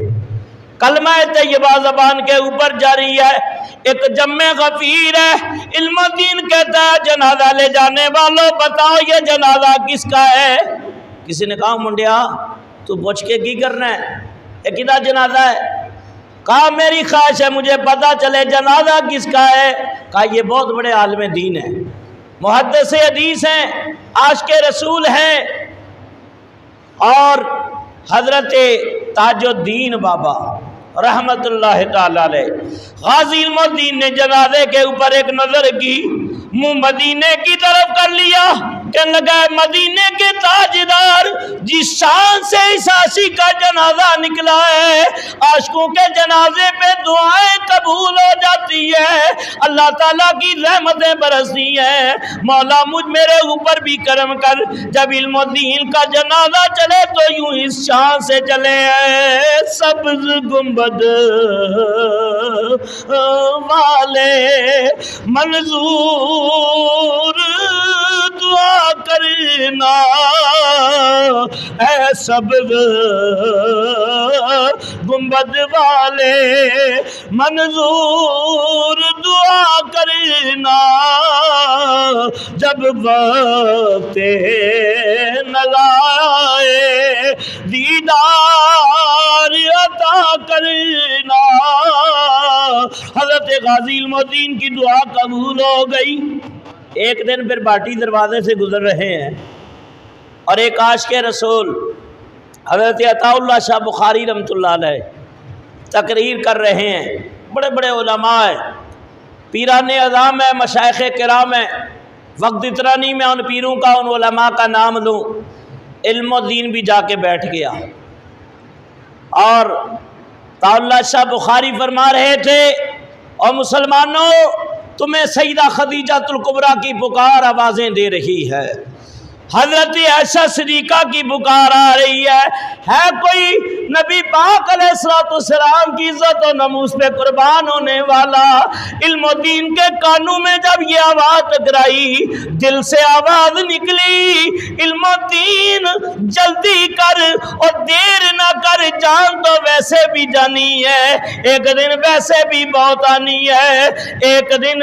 کلمہ طیبہ زبان کے اوپر جاری ہے، ایک جمع غفیر ہے۔ علم الدین کہتا ہے جنازہ لے جانے والوں بتاؤ یہ جنازہ کس کا ہے؟ کسی نے کہا منڈیا تو پوچھ کے کی کرنا ہے، یہ کدھا جنازہ ہے؟ کہا میری خواہش ہے مجھے پتہ چلے جنازہ کس کا ہے۔ کہا یہ بہت بڑے عالم دین ہیں، محدث حدیث ہیں، عاشق رسول ہیں، اور حضرت تاج الدین بابا رحمت اللہ تعالی علیہ۔ غازی علم الدین نے جنازے کے اوپر ایک نظر کی، منہ مدینے کی طرف کر لیا، کہنے لگا مدینے کے تاجدار جس شان سے اس عاشق کا جنازہ نکلا ہے، عاشقوں کے جنازے پہ دعائیں قبول ہو جاتی ہے، اللہ تعالیٰ کی رحمتیں برستی ہیں، مولا مجھ میرے اوپر بھی کرم کر۔ جب علم الدین کا جنازہ چلے تو یوں اس شان سے چلے، سبز گنبد والے منظور دعا کرنا، اے سبز گنبد والے منظور دعا کرنا، جب وقت نظائے دیدار عطا کرنا۔ حضرت غازی علم الدین کی دعا قبول ہو گئی۔ ایک دن پھر باٹی دروازے سے گزر رہے ہیں، اور ایک عاشق رسول حضرت عطا اللہ شاہ بخاری رحمۃ اللہ علیہ تقریر کر رہے ہیں، بڑے بڑے علماء ہیں، پیران اعظام ہیں، مشائخ کرام ہیں، وقت اتنا نہیں میں ان پیروں کا ان علماء کا نام لوں۔ علم الدین بھی جا کے بیٹھ گیا، اور عطا اللہ شاہ بخاری فرما رہے تھے اور مسلمانوں تمہیں سیدہ خدیجہ الکبریٰ کی پکار آوازیں دے رہی ہے، حضرت عائشہ صدیقہ کی پکار آ رہی ہے کوئی نبی پاک علیہ السلام کی عزت و ناموس پہ قربان ہونے والا؟ علم الدین کے کانوں میں جب یہ آواز ٹکرائی، دل سے آواز نکلی، علم الدین جلدی کر اور دیر نہ کر، جان تو ویسے بھی جانی ہے، ایک دن ویسے بھی بہت آنی ہے، ایک دن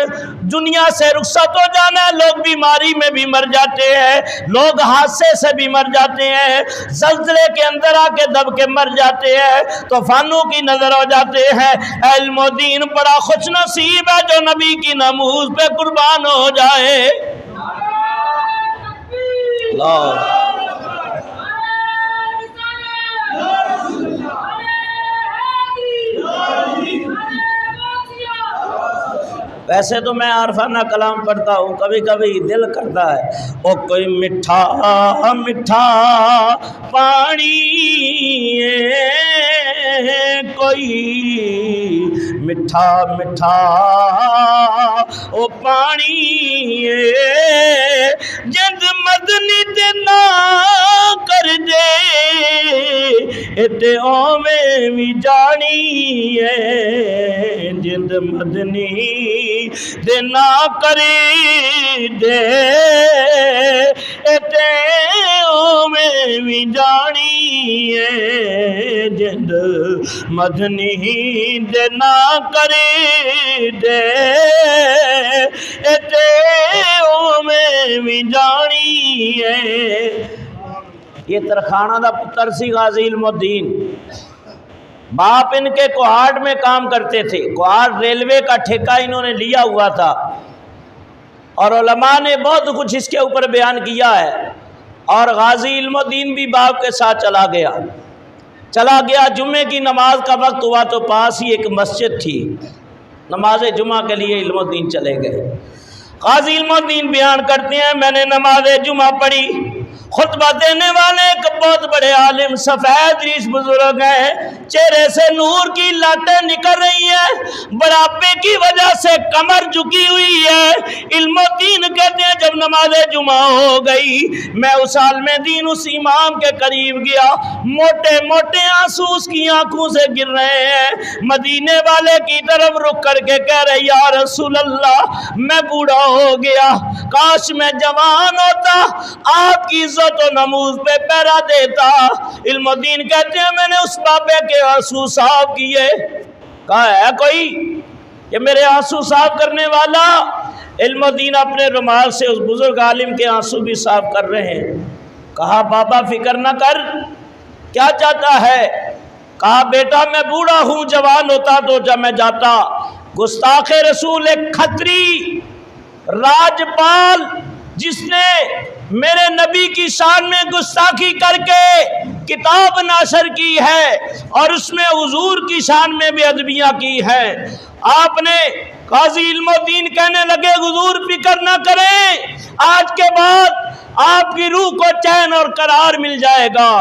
دنیا سے رخصت ہو جانا ہے، لوگ بیماری میں بھی مر جاتے ہیں، لوگ حادثے سے بھی مر جاتے ہیں، زلزلے کے اندر آ کے دب کے مر جاتے ہیں، طوفانوں کی نظر ہو جاتے ہیں۔ علم الدین بڑا خوش نصیب ہے جو نبی کی ناموس پہ قربان ہو جائے۔ ویسے تو میں عارفانہ کلام پڑھتا ہوں، کبھی کبھی دل کرتا ہے او کوئی میٹھا میٹھا پانی کوئی میٹھا میٹھا او پانی جد مدنی تے نہ کر دے اتے اوویں وی جانی ہے، جد مدنی تے نہ کرے دے اتے اوویں وی جانی ہے، جد مدنی تے نہ کرے دے اتے اوویں وی جانی ہے۔ یہ ترخانہ دا پتر سی غازی علم الدین، باپ ان کے کوہاٹ میں کام کرتے تھے، کوہاٹ ریلوے کا ٹھیکہ انہوں نے لیا ہوا تھا، اور علماء نے بہت کچھ اس کے اوپر بیان کیا ہے۔ اور غازی علم الدین بھی باپ کے ساتھ چلا گیا، جمعے کی نماز کا وقت ہوا تو پاس ہی ایک مسجد تھی، نماز جمعہ کے لیے علم الدین چلے گئے۔ غازی علم الدین بیان کرتے ہیں میں نے نماز جمعہ پڑھی، خطبہ دینے والے ایک بہت بڑے عالم سفید ریش بزرگ ہیں، چہرے سے نور کی لاٹیں نکل رہی ہیں، بڑھاپے کی وجہ سے کمر جھکی ہوئی ہے۔ علم الدین کہتے ہیں جب نماز جمعہ ہو گئی میں اس عالم دین اس امام کے قریب گیا، موٹے موٹے آنسو اس کی آنکھوں سے گر رہے ہیں، مدینے والے کی طرف رک کر کے کہہ رہے یا رسول اللہ میں بوڑھا ہو گیا، کاش میں جوان ہوتا، آپ کی عزت و نموز پہ پیرا دیتا۔ علم الدین کہتے ہیں میں نے اس بابے کے آنسو صاف کیے، کہا ہے کوئی یہ میرے آنسو صاف کرنے والا؟ علم الدین اپنے رومال سے اس بزرگ عالم کے آنسو بھی صاف کر رہے ہیں۔ کہا بابا فکر نہ کر، کیا چاہتا ہے؟ کہا بیٹا میں بوڑھا ہوں، جوان ہوتا تو جب میں جاتا، گستاخ رسول ایک کھتری راجپال جس نے میرے نبی کی شان میں گستاخی کر کے کتاب ناشر کی ہے اور اس میں حضور کی شان میں بھی ادبیاں کی ہے، آپ نے قاضی علم الدین کہنے لگے حضور فکر نہ کریں، آج کے بعد آپ کی روح کو چین اور قرار مل جائے گا،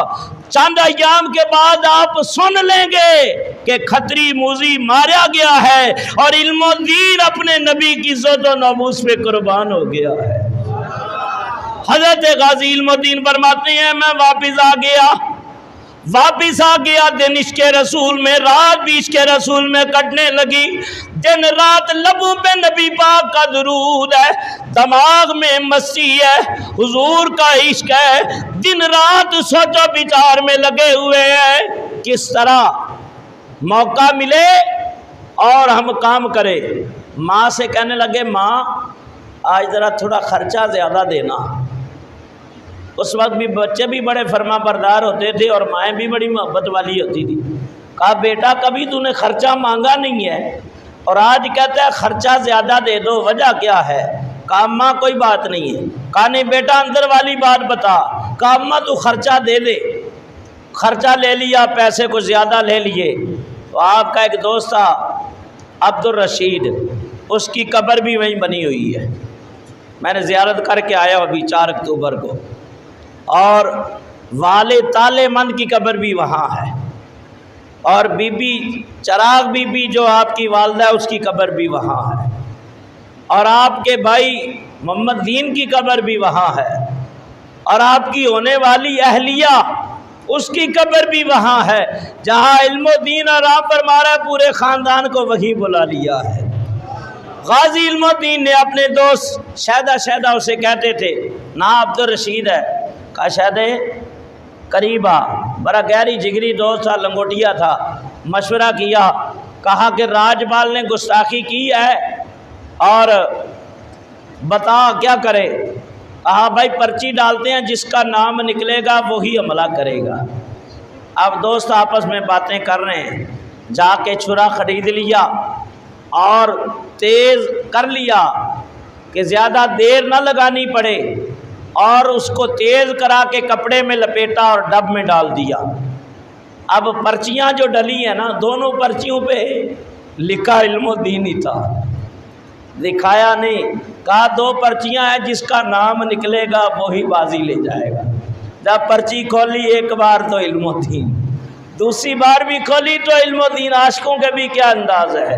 چند ایام کے بعد آپ سن لیں گے کہ کھتری موذی مارا گیا ہے اور علم الدین اپنے نبی کی عزت و ناموس پہ قربان ہو گیا ہے۔ حضرت غازی علم الدین فرماتے ہیں میں واپس آ گیا، دن عشق رسول میں، رات بھی عشق رسول میں کٹنے لگی، دن رات لبوں پہ نبی پاک کا درود ہے، دماغ میں مستی ہے، حضور کا عشق ہے، دن رات سوچ و بچار میں لگے ہوئے ہیں کس طرح موقع ملے اور ہم کام کرے۔ ماں سے کہنے لگے ماں آج ذرا تھوڑا خرچہ زیادہ دینا، اس وقت بھی بچے بھی بڑے فرما بردار ہوتے تھے اور مائیں بھی بڑی محبت والی ہوتی تھی۔ کہا بیٹا کبھی تو نے خرچہ مانگا نہیں ہے اور آج کہتا ہے خرچہ زیادہ دے دو، وجہ کیا ہے؟ کہا اماں کوئی بات نہیں ہے۔ کہا نہیں بیٹا اندر والی بات بتا۔ کہا اماں تو خرچہ دے دے۔ خرچہ لے لیا، پیسے کو زیادہ لے لیے، تو آپ کا ایک دوست تھا عبد الرشید، اس کی قبر بھی وہیں بنی ہوئی ہے، میں نے زیارت کر کے آیا ابھی 4 اکتوبر کو، اور والد تالے مند کی قبر بھی وہاں ہے، اور بی بی چراغ بی بی جو آپ کی والدہ ہے اس کی قبر بھی وہاں ہے، اور آپ کے بھائی محمد دین کی قبر بھی وہاں ہے، اور آپ کی ہونے والی اہلیہ اس کی قبر بھی وہاں ہے، جہاں علم و دین آرام فرما رہا ہے پورے خاندان کو وہی بلا لیا ہے۔ غازی علم الدین نے اپنے دوست شہدہ اسے کہتے تھے، نا عبد الرشید ہے، کہا شہدے قریب آ، بڑا گہری جگری دوست تھا، لنگوٹیا تھا، مشورہ کیا، کہا کہ راجپال نے گستاخی کی ہے اور بتا کیا کرے؟ کہا بھائی پرچی ڈالتے ہیں، جس کا نام نکلے گا وہی حملہ کرے گا۔ اب دوست آپس میں باتیں کر رہے ہیں، جا کے چھرا خرید لیا اور تیز کر لیا کہ زیادہ دیر نہ لگانی پڑے، اور اس کو تیز کرا کے کپڑے میں لپیٹا اور ڈب میں ڈال دیا۔ اب پرچیاں جو ڈلی ہیں نا، دونوں پرچیوں پہ لکھا علم الدین ہی تھا، دکھایا نہیں، کہا 2 پرچیاں ہیں، جس کا نام نکلے گا وہی بازی لے جائے گا۔ جب پرچی کھولی ایک بار تو علم و دین، دوسری بار بھی کھولی تو علم و دین۔ عاشقوں کے بھی کیا انداز ہے۔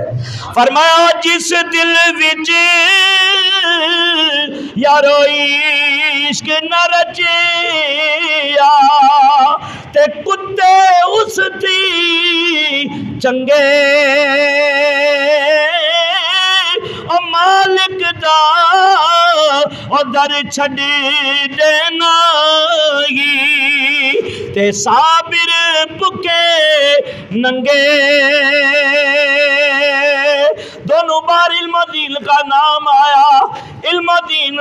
فرمایا جس دل وچ یارو عشق نہ رچیا تے کتے اس دی چنگے او مالک دا او در چھڈ دینا تے صابر پکے ننگے۔ دونوں بار علم و دین کا نام آیا۔ علم و دین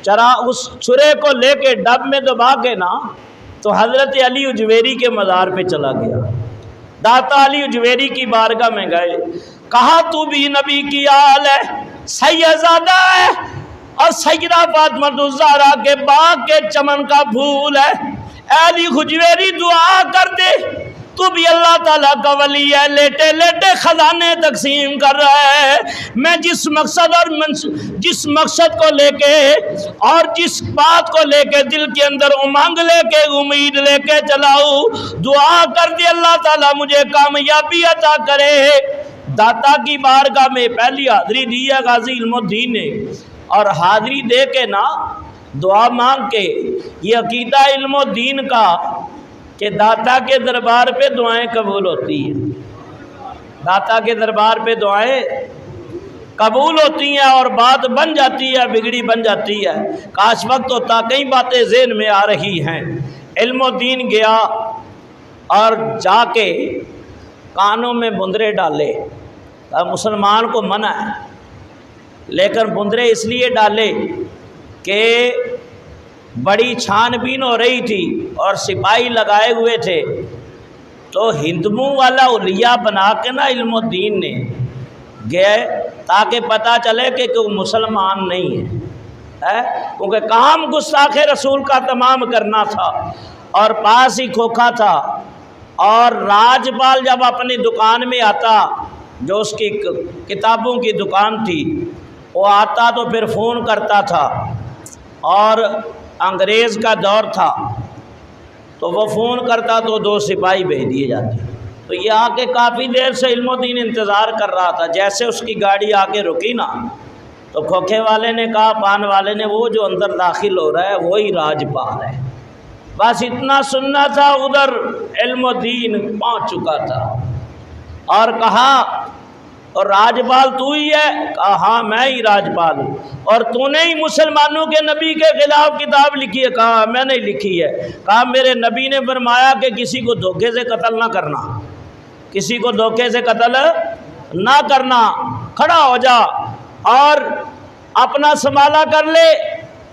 چرا اس چھرے کو لے کے ڈب میں دبا کے نا تو حضرت علی اجویری کے مزار پہ چلا گیا۔ داتا علی اجویری کی بارگاہ میں گئے، کہا تو بھی نبی کی آل ہے، سیدزادہ ہے اور سیدہ فاطمہ الزہرا کے باغ کے چمن کا پھول ہے۔ اے علی اجویری دعا کر دے، تو بھی اللہ تعالیٰ کا ولی ہے، لیٹے لیٹے خزانے تقسیم کر رہا ہے۔ میں جس مقصد اور جس مقصد کو لے کے اور جس بات کو لے کے دل کے اندر امنگ لے کے امید لے کے چلاؤں، دعا کر دے اللہ تعالیٰ مجھے کامیابی عطا کرے۔ داتا کی بارگاہ میں پہلی حاضری دی ہے غازی علم الدین نے، اور حاضری دے کے نا دعا مانگ کے، یہ عقیدہ علم الدین کا کہ داتا کے دربار پہ دعائیں قبول ہوتی ہیں، داتا کے دربار پہ دعائیں قبول ہوتی ہیں اور بات بن جاتی ہے، بگڑی بن جاتی ہے۔ کاش وقت ہوتا، کئی باتیں ذہن میں آ رہی ہیں۔ علم الدین گیا اور جا کے کانوں میں بندرے ڈالے، مسلمان کو منع ہے، لیکن بندرے اس لیے ڈالے کہ بڑی چھان بین ہو رہی تھی اور سپاہی لگائے ہوئے تھے، تو ہندوؤں والا اولیاء بنا کے نا علم الدین نے گئے تاکہ پتہ چلے کہ کوئی مسلمان نہیں ہے، کیونکہ کام گستاخ رسول کا تمام کرنا تھا اور پاس ہی کھوکھا تھا۔ اور راجپال جب اپنی دکان میں آتا، جو اس کی کتابوں کی دکان تھی، وہ آتا تو پھر فون کرتا تھا، اور انگریز کا دور تھا تو وہ فون کرتا تو 2 سپاہی بھیج دیے جاتے۔ تو یہ آ کے کافی دیر سے علم الدین انتظار کر رہا تھا۔ جیسے اس کی گاڑی آ کے رکی نا تو کھوکھے والے نے کہا، پان والے نے، وہ جو اندر داخل ہو رہا ہے وہی راجپال ہے۔ بس اتنا سننا تھا، ادھر علم الدین پہنچ چکا تھا اور کہا، اور راجپال تو ہی ہے؟ کہا ہاں میں ہی راجپال ہوں۔ اور تو نے ہی مسلمانوں کے نبی کے خلاف کتاب لکھی ہے؟ کہا میں نے لکھی ہے۔ کہا میرے نبی نے فرمایا کہ کسی کو دھوکے سے قتل نہ کرنا، کسی کو دھوکے سے قتل نہ کرنا، کھڑا ہو جا اور اپنا سنبھالا کر لے۔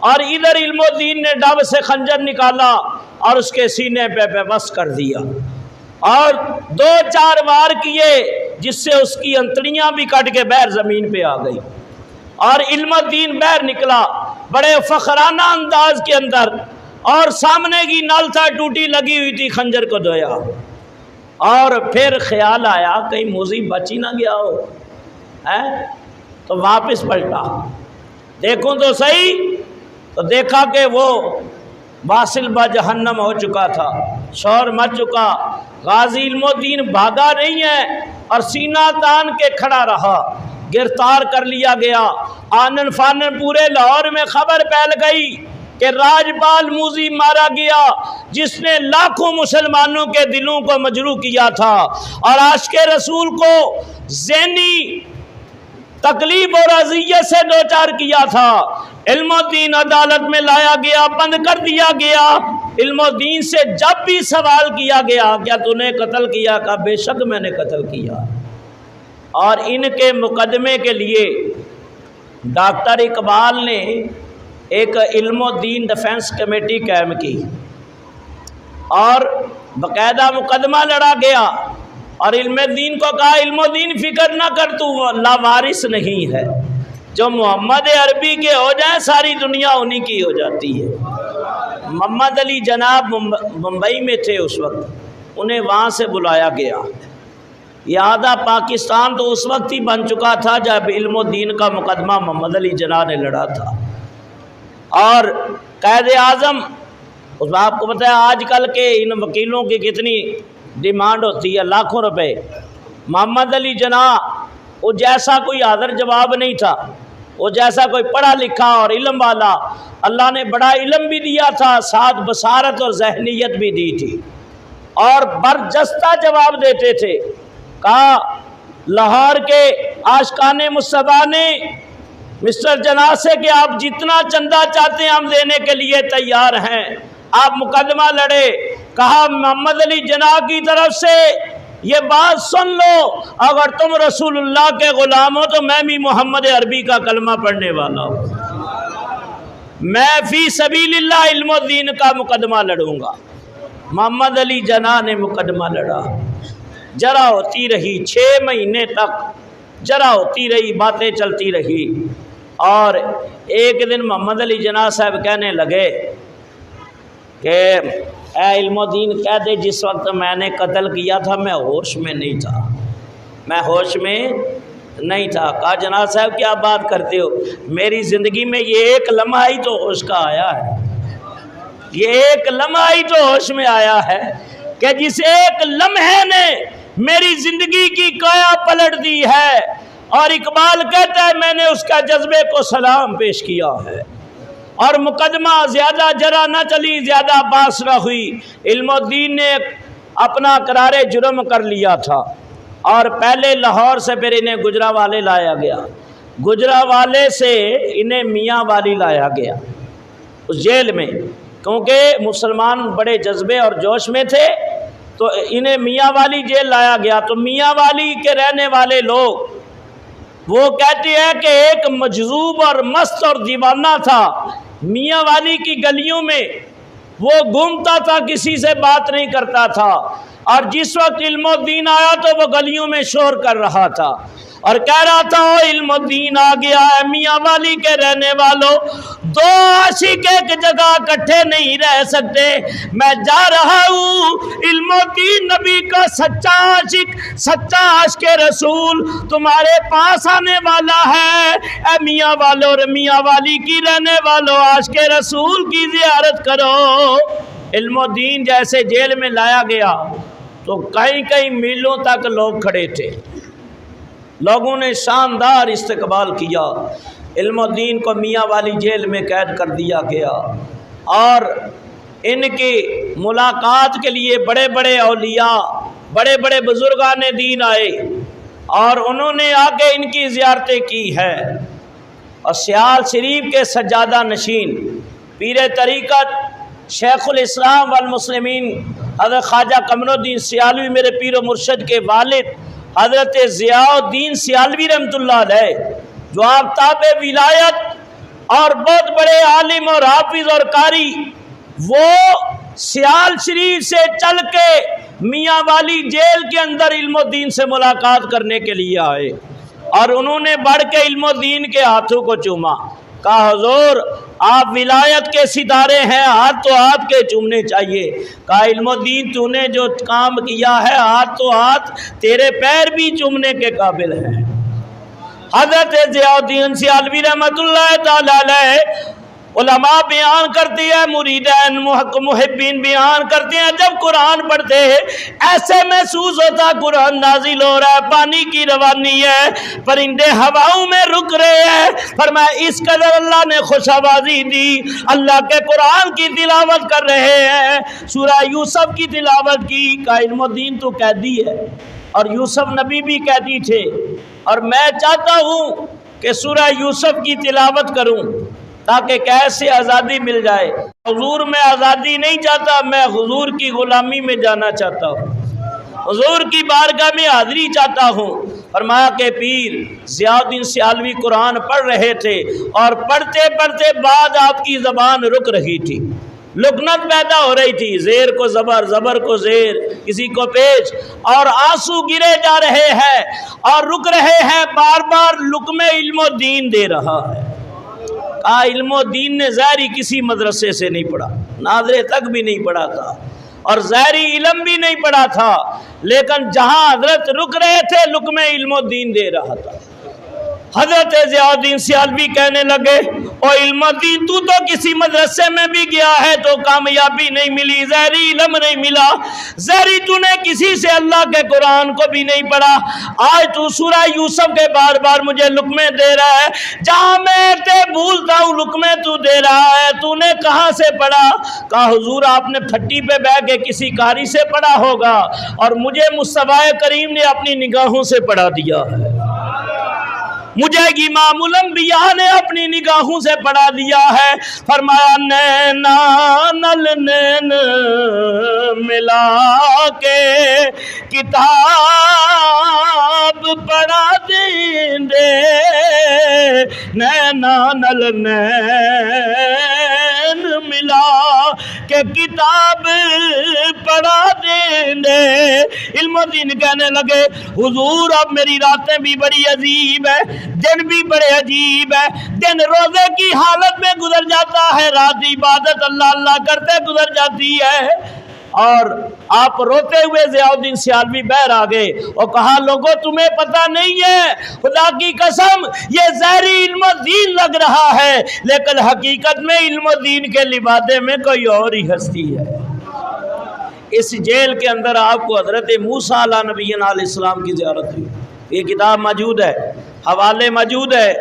اور ادھر علم الدین نے ڈب سے خنجر نکالا اور اس کے سینے پہ بس کر دیا اور 2-4 وار کیے، جس سے اس کی انتڑیاں بھی کٹ کے بہر زمین پہ آ گئی، اور علم الدین بہر نکلا بڑے فخرانہ انداز کے اندر، اور سامنے کی نل تھا ٹوٹی لگی ہوئی تھی، خنجر کو دھویا، اور پھر خیال آیا کہیں موذی بچ ہی نہ گیا ہو، تو واپس پلٹا، دیکھوں تو صحیح، تو دیکھا کہ وہ واصل با جہنم ہو چکا تھا، شور مچ چکا۔ غازی علم الدین بھاگا نہیں ہے اور سینہ تان کے کھڑا رہا، گرفتار کر لیا گیا۔ آنن فانن پورے لاہور میں خبر پھیل گئی کہ راجپال موذی مارا گیا، جس نے لاکھوں مسلمانوں کے دلوں کو مجروح کیا تھا اور عاشق رسول کو ذہنی تکلیف اور اذیت سے دوچار کیا تھا۔ علم الدین عدالت میں لایا گیا، بند کر دیا گیا۔ علم الدین سے جب بھی سوال کیا گیا کیا تو نے قتل کیا؟ کہا بے شک میں نے قتل کیا۔ اور ان کے مقدمے کے لیے ڈاکٹر اقبال نے ایک علم الدین ڈیفنس کمیٹی قائم کی اور باقاعدہ مقدمہ لڑا گیا، اور علم الدین کو کہا علم الدین فکر نہ کر، تو لاوارث نہیں ہے، جو محمد عربی کے ہو جائیں ساری دنیا انہی کی ہو جاتی ہے۔ محمد علی جناب ممبئی میں تھے اس وقت، انہیں وہاں سے بلایا گیا، یہ آدھا پاکستان تو اس وقت ہی بن چکا تھا جب علم و دین کا مقدمہ محمد علی جناح نے لڑا تھا۔ اور قائد اعظم، اس آپ کو پتہ ہے آج کل کے ان وکیلوں کی کتنی ڈیمانڈ ہوتی ہے، لاکھوں روپے۔ محمد علی جناح وہ جیسا کوئی حاضر جواب نہیں تھا، وہ جیسا کوئی پڑھا لکھا اور علم والا، اللہ نے بڑا علم بھی دیا تھا، ساتھ بصارت اور ذہنیت بھی دی تھی، اور برجستہ جواب دیتے تھے۔ کہا لاہور کے عاشقان مصطفیٰ نے مسٹر جناح سے کہ آپ جتنا چندہ چاہتے ہیں ہم دینے کے لیے تیار ہیں، آپ مقدمہ لڑے۔ کہا محمد علی جناح کی طرف سے یہ بات سن لو، اگر تم رسول اللہ کے غلام ہو تو میں بھی محمد عربی کا کلمہ پڑھنے والا ہوں، میں فی سبیل اللہ علم و دین کا مقدمہ لڑوں گا۔ محمد علی جناح نے مقدمہ لڑا، جرا ہوتی رہی 6 مہینے تک، جرا ہوتی رہی، باتیں چلتی رہی، اور ایک دن محمد علی جناح صاحب کہنے لگے کہ اے علم و دین کہہ دے جس وقت میں نے قتل کیا تھا میں ہوش میں نہیں تھا، میں ہوش میں نہیں تھا۔ کہا جناح صاحب کیا بات کرتے ہو، میری زندگی میں یہ ایک لمحہ ہی تو ہوش کا آیا ہے، یہ ایک لمحہ ہی تو ہوش میں آیا ہے کہ جس ایک لمحے نے میری زندگی کی کایا پلٹ دی ہے۔ اور اقبال کہتا ہے میں نے اس کا جذبے کو سلام پیش کیا ہے، اور مقدمہ زیادہ جرا نہ چلی، زیادہ باس نہ ہوئی۔ علم و دین نے اپنا قرار جرم کر لیا تھا، اور پہلے لاہور سے پھر انہیں گجرانوالے لایا گیا، گجرانوالے سے انہیں میاں والی لایا گیا اس جیل میں، کیونکہ مسلمان بڑے جذبے اور جوش میں تھے، تو انہیں میاں والی جیل لایا گیا۔ تو میاں والی کے رہنے والے لوگ وہ کہتے ہیں کہ ایک مجذوب اور مست اور دیوانہ تھا، میاں والی کی گلیوں میں وہ گھومتا تھا، کسی سے بات نہیں کرتا تھا، اور جس وقت علم و دین آیا تو وہ گلیوں میں شور کر رہا تھا اور کہہ رہا تھا او علم و دین آ گیا ہے، میاں والی کے رہنے والوں، دو عاشق ایک جگہ اکٹھے نہیں رہ سکتے، میں جا رہا ہوں، علم و دین نبی کا سچا عاشق، سچا عاشق رسول تمہارے پاس آنے والا ہے، اے میاں والوں اور میاں والی کی رہنے والوں، عاشق رسول کی زیارت کرو۔ علم و دین جیسے جیل میں لایا گیا تو کئی کئی میلوں تک لوگ کھڑے تھے، لوگوں نے شاندار استقبال کیا۔ علم و دین کو میاں والی جیل میں قید کر دیا گیا، اور ان کی ملاقات کے لیے بڑے بڑے اولیاء، بڑے بڑے بزرگان دین آئے، اور انہوں نے آ کے ان کی زیارتیں کی ہے۔ اور سیال شریف کے سجادہ نشین پیر طریقت شیخ الاسلام والمسلمین حضرت خواجہ قمر الدین سیالوی میرے پیر و مرشد کے والد حضرت ضیاء الدین سیالوی رحمۃ اللہ علیہ، جو آفتاب ولایت اور بہت بڑے عالم اور حافظ اور قاری، وہ سیال شریف سے چل کے میاں والی جیل کے اندر علم و دین سے ملاقات کرنے کے لیے آئے، اور انہوں نے بڑھ کے علم و دین کے ہاتھوں کو چوما، کہا حضور آپ ولایت کے ستارے ہیں، ہاتھ تو ہاتھ کے چومنے چاہیے۔ کہا علم و دین تو نے جو کام کیا ہے، ہاتھ تو ہاتھ تیرے پیر بھی چومنے کے قابل ہیں۔ حضرت ضیاء الدین سیالوی رحمۃ اللہ تعالی علیہ، علماء بیان کرتے ہیں، مریدین محبین بیان کرتے ہیں، جب قرآن پڑھتے ہیں ایسے محسوس ہوتا قرآن نازل ہو رہا ہے، پانی کی روانی ہے، پرندے ہواؤں میں رک رہے ہیں، فرمایا اس قدر اللہ نے خوش آوازی دی، اللہ کے قرآن کی تلاوت کر رہے ہیں، سورہ یوسف کی تلاوت کی۔ کا علم و دین تو قیدی ہے، اور یوسف نبی بھی قیدی تھے، اور میں چاہتا ہوں کہ سورہ یوسف کی تلاوت کروں تاکہ قید سے آزادی مل جائے۔ حضور میں آزادی نہیں چاہتا، میں حضور کی غلامی میں جانا چاہتا ہوں، حضور کی بارگاہ میں حاضری چاہتا ہوں۔ فرمایا کہ پیر ضیاء الدین سیالوی قرآن پڑھ رہے تھے، اور پڑھتے پڑھتے بعد آپ کی زبان رک رہی تھی، لکنت پیدا ہو رہی تھی، زیر کو زبر، زبر کو زیر، کسی کو پیش، اور آنسو گرے جا رہے ہیں اور رک رہے ہیں، بار بار لقمے علم و دین دے رہا ہے۔ علم و دین نے ظاہری کسی مدرسے سے نہیں پڑھا، ناظرے تک بھی نہیں پڑھا تھا، اور ظاہری علم بھی نہیں پڑھا تھا، لیکن جہاں حضرت رک رہے تھے لقمہ علم الدین دے رہا تھا۔ حضرت ضیاء الدین سیالوی کہنے لگے، او علم الدین تو کسی مدرسے میں بھی گیا ہے تو کامیابی نہیں ملی، ظاہری علم نہیں ملا، ظاہری تو نے کسی سے اللہ کے قرآن کو بھی نہیں پڑھا، آج تو سورہ یوسف کے بار بار مجھے لقمے دے رہا ہے، جہاں میں تے بھولتا ہوں لقمے تو دے رہا ہے، تو نے کہاں سے پڑھا؟ کہا حضور آپ نے پھٹی پہ بیٹھ کے کسی قاری سے پڑھا ہوگا، اور مجھے مصطفیٰ کریم نے اپنی نگاہوں سے پڑھا دیا ہے، مجھے امام الانبیاء نے اپنی نگاہوں سے پڑھا دیا ہے۔ فرمایا نینا نل نین ملا کے کتاب پڑھا دیں دے، نینا نل نین ملا کہ کتاب پڑھا دیں دے۔ علم الدین کہنے لگے حضور اب میری راتیں بھی بڑی عجیب ہے، دن بھی بڑے عجیب ہے، دن روزے کی حالت میں گزر جاتا ہے، رات عبادت اللہ اللہ کرتے گزر جاتی ہے، اور آپ روتے ہوئے ضیاء الدین سیالوی بہر آ گئے اور کہا لوگوں تمہیں پتہ نہیں ہے، خدا کی قسم یہ ظاہری علم الدین لگ رہا ہے، لیکن حقیقت میں علم الدین کے لبادے میں کوئی اور ہی ہستی ہے۔ اس جیل کے اندر آپ کو حضرت موسیٰ علیہ نبینا علیہ السلام کی زیارت ہوئی، یہ کتاب موجود ہے، حوالے موجود ہے،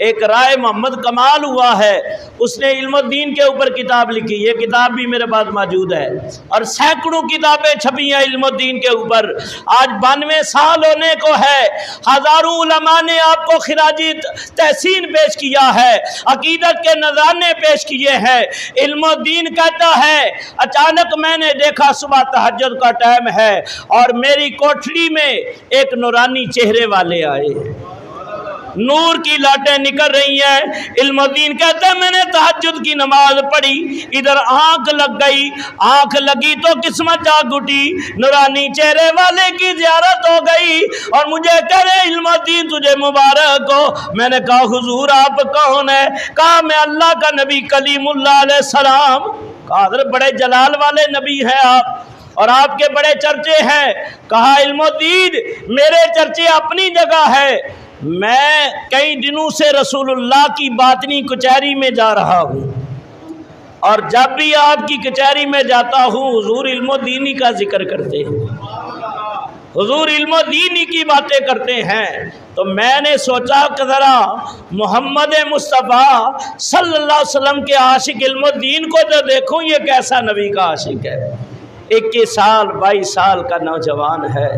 ایک رائے محمد کمال ہوا ہے، اس نے علم الدین کے اوپر کتاب لکھی، یہ کتاب بھی میرے پاس موجود ہے، اور سینکڑوں کتابیں چھپی ہیں علم الدین کے اوپر۔ آج 92 سال ہونے کو ہے، ہزاروں علماء نے آپ کو خراجی تحسین پیش کیا ہے، عقیدت کے نذرانے پیش کیے ہیں۔ علم الدین کہتا ہے اچانک میں نے دیکھا صبح تہجد کا ٹائم ہے اور میری کوٹھڑی میں ایک نورانی چہرے والے آئے، نور کی لاٹیں نکل رہی ہیں۔ علم الدین کہتا ہے میں نے تہجد کی نماز پڑھی، ادھر آنکھ لگ گئی، آنکھ لگی تو قسمت جاگ اٹھی، نورانی چہرے والے کی زیارت ہو گئی، اور مجھے کہہ رہے علم الدین تجھے مبارک ہو۔ میں نے کہا حضور آپ کون ہیں؟ کہا میں اللہ کا نبی کلیم اللہ علیہ السلام۔ کہا حضرت بڑے جلال والے نبی ہیں آپ، اور آپ کے بڑے چرچے ہیں۔ کہا علم الدین میرے چرچے اپنی جگہ ہے، میں کئی دنوں سے رسول اللہ کی باطنی کچہری میں جا رہا ہوں، اور جب بھی آپ کی کچہری میں جاتا ہوں حضور علم الدینی کا ذکر کرتے ہیں، حضور علم الدینی کی باتیں کرتے ہیں، تو میں نے سوچا کہ ذرا محمد مصطفیٰ صلی اللہ علیہ وسلم کے عاشق علم الدین کو جو دیکھوں یہ کیسا نبی کا عاشق ہے۔ 21 سال 22 سال کا نوجوان ہے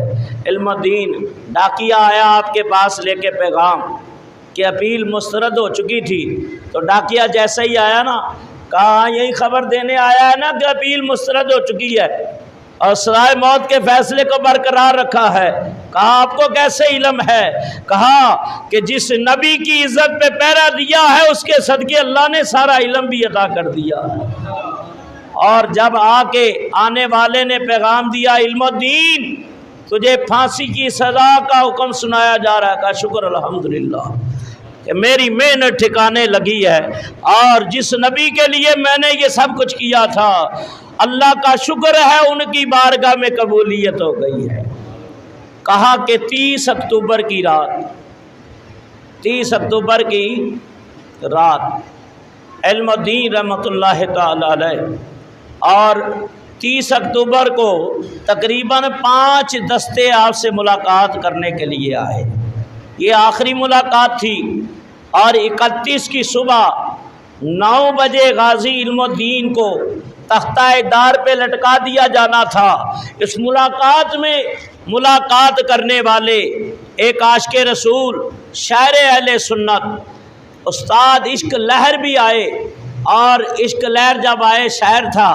علم الدین۔ ڈاکیہ آیا آپ کے پاس لے کے پیغام کہ اپیل مسترد ہو چکی تھی، تو ڈاکیہ جیسے ہی آیا نا کہا یہی خبر دینے آیا ہے نا کہ اپیل مسترد ہو چکی ہے اور سزائے موت کے فیصلے کو برقرار رکھا ہے۔ کہا آپ کو کیسے علم ہے؟ کہا کہ جس نبی کی عزت پہ پہرا دیا ہے اس کے صدقے اللہ نے سارا علم بھی عطا کر دیا ہے۔ اور جب آنے والے نے پیغام دیا علم الدین تجھے پھانسی کی سزا کا حکم سنایا جا رہا ہے، کہا شکر الحمدللہ کہ میری محنت ٹھکانے لگی ہے، اور جس نبی کے لیے میں نے یہ سب کچھ کیا تھا اللہ کا شکر ہے ان کی بارگاہ میں قبولیت ہو گئی ہے۔ کہا کہ 30 اکتوبر کی رات علم الدین رحمۃ اللہ تعالی علیہ اور 30 اکتوبر کو تقریباً 5 دستے آپ سے ملاقات کرنے کے لیے آئے، یہ آخری ملاقات تھی، اور 31 کی صبح 9 بجے غازی علم الدین کو تختہ دار پہ لٹکا دیا جانا تھا۔ اس ملاقات میں ملاقات کرنے والے ایک عاشق رسول شاعر اہل سنت استاد عشق لہر بھی آئے، اور عشق لہر جب آئے شاعر تھا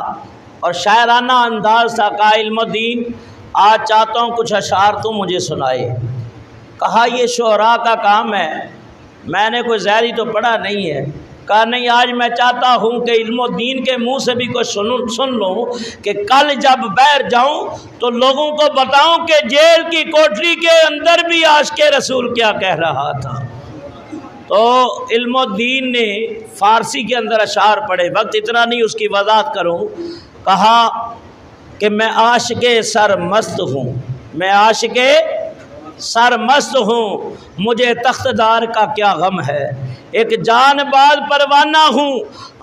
اور شاعرانہ انداز تھا۔ کہا علم الدین آج چاہتا ہوں کچھ اشعار تم مجھے سنائے۔ کہا یہ شعراء کا کام ہے، میں نے کوئی ظاہری تو پڑھا نہیں ہے۔ کہا نہیں آج میں چاہتا ہوں کہ علم الدین کے منہ سے بھی کچھ سن لوں کہ کل جب باہر جاؤں تو لوگوں کو بتاؤں کہ جیل کی کوٹری کے اندر بھی عاشق رسول کیا کہہ رہا تھا۔ تو علم الدین نے فارسی کے اندر اشعار پڑھے، وقت اتنا نہیں اس کی وضاحت کروں۔ کہا کہ میں عاشق سرمست ہوں، میں عاشق سرمست ہوں، مجھے تخت دار کا کیا غم ہے، ایک جان باز پروانہ ہوں،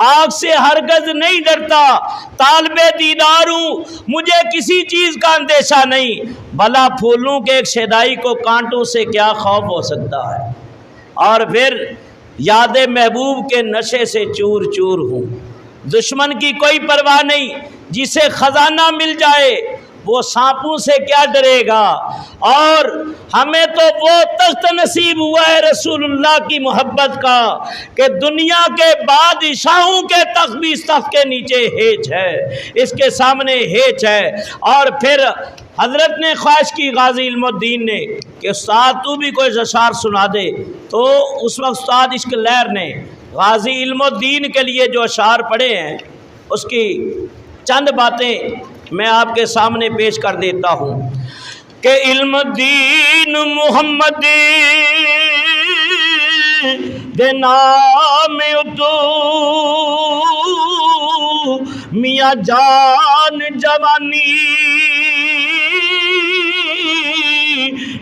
آگ سے ہرگز نہیں ڈرتا، طالب دیدار ہوں، مجھے کسی چیز کا اندیشہ نہیں، بھلا پھولوں کے ایک شیدائی کو کانٹوں سے کیا خوف ہو سکتا ہے، اور پھر یاد محبوب کے نشے سے چور چور ہوں، دشمن کی کوئی پرواہ نہیں، جسے خزانہ مل جائے وہ سانپوں سے کیا ڈرے گا، اور ہمیں تو وہ تخت نصیب ہوا ہے رسول اللہ کی محبت کا کہ دنیا کے بادشاہوں کے تخت بھی اس تخت کے نیچے ہیچ ہے، اس کے سامنے ہیچ ہے۔ اور پھر حضرت نے خواہش کی غازی علم الدین نے کہ استاد تو بھی کوئی اشعار سنا دے، تو اس وقت استاد عشق لہر نے غازی علم الدین کے لیے جو اشعار پڑھے ہیں اس کی چند باتیں میں آپ کے سامنے پیش کر دیتا ہوں کہ علم دین محمد دے نام اتو میاں جان جوانی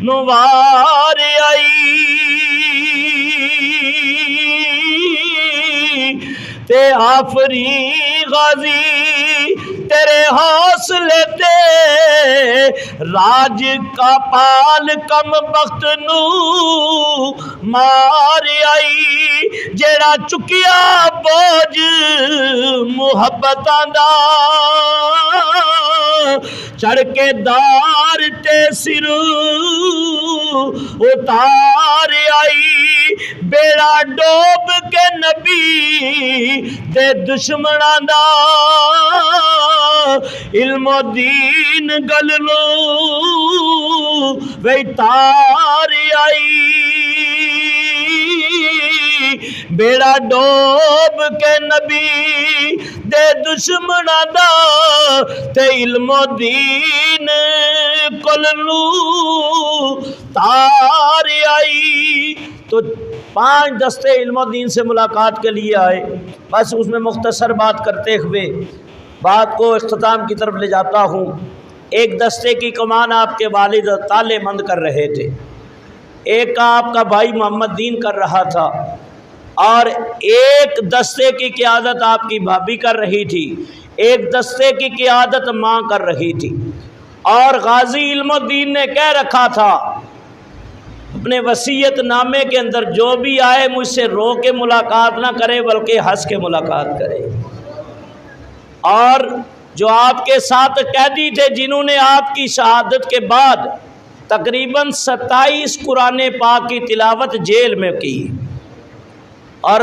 نوار آئی تے آفری غازی تیرے حوصلے تے راج کا پال کم بخت نو مار آئی، جیڑا چکیا بوجھ محبتاں دا چڑھ کے دار تے سر اتار آئی، بیڑا ڈوب کے نبی دے دشمناں دا علم و دین گل لو وی تار آئی، بیڑا ڈوب کے نبی دے دشمناں دا تے علم و دین گل لو تار آئی۔ تو 5 دستے علم و دین سے ملاقات کے لیے آئے، بس اس میں مختصر بات کرتے ہوئے بات کو اختتام کی طرف لے جاتا ہوں۔ ایک دستے کی کمان آپ کے والد تالے مند کر رہے تھے، ایک کا آپ کا بھائی محمد دین کر رہا تھا، اور ایک دستے کی قیادت آپ کی بھابھی کر رہی تھی، ایک دستے کی قیادت ماں کر رہی تھی۔ اور غازی علم الدین نے کہہ رکھا تھا اپنے وصیت نامے کے اندر جو بھی آئے مجھ سے رو کے ملاقات نہ کرے بلکہ ہنس کے ملاقات کرے، اور جو آپ کے ساتھ قیدی تھے جنہوں نے آپ کی شہادت کے بعد تقریباً 27 قرآن پاک کی تلاوت جیل میں کی، اور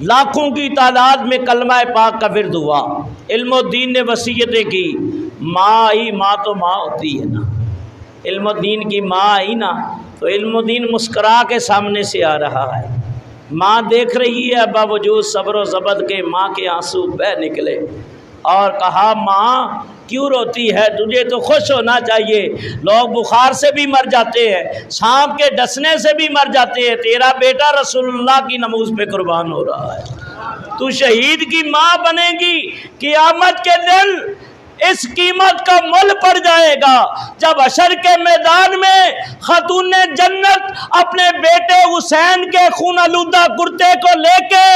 لاکھوں کی تعداد میں کلمہ پاک کا ورد ہوا، علم الدین نے وصیتیں کی، ماں آئی، ماں تو ماں ہوتی ہے نا، علم الدین کی ماں آئی نا تو علم الدین مسکرا کے سامنے سے آ رہا ہے، ماں دیکھ رہی ہے باوجود صبر و ضبط کے ماں کے آنسو بہہ نکلے، اور کہا ماں کیوں روتی ہے، تجھے تو خوش ہونا چاہیے، لوگ بخار سے بھی مر جاتے ہیں، سانپ کے ڈسنے سے بھی مر جاتے ہیں، تیرا بیٹا رسول اللہ کی نماز پہ قربان ہو رہا ہے، تو شہید کی ماں بنے گی، قیامت کے دن اس قیمت کا مول پڑ جائے گا جب حشر کے میدان میں خاتون جنت اپنے بیٹے حسین کے خون آلودہ کرتے کو لے کے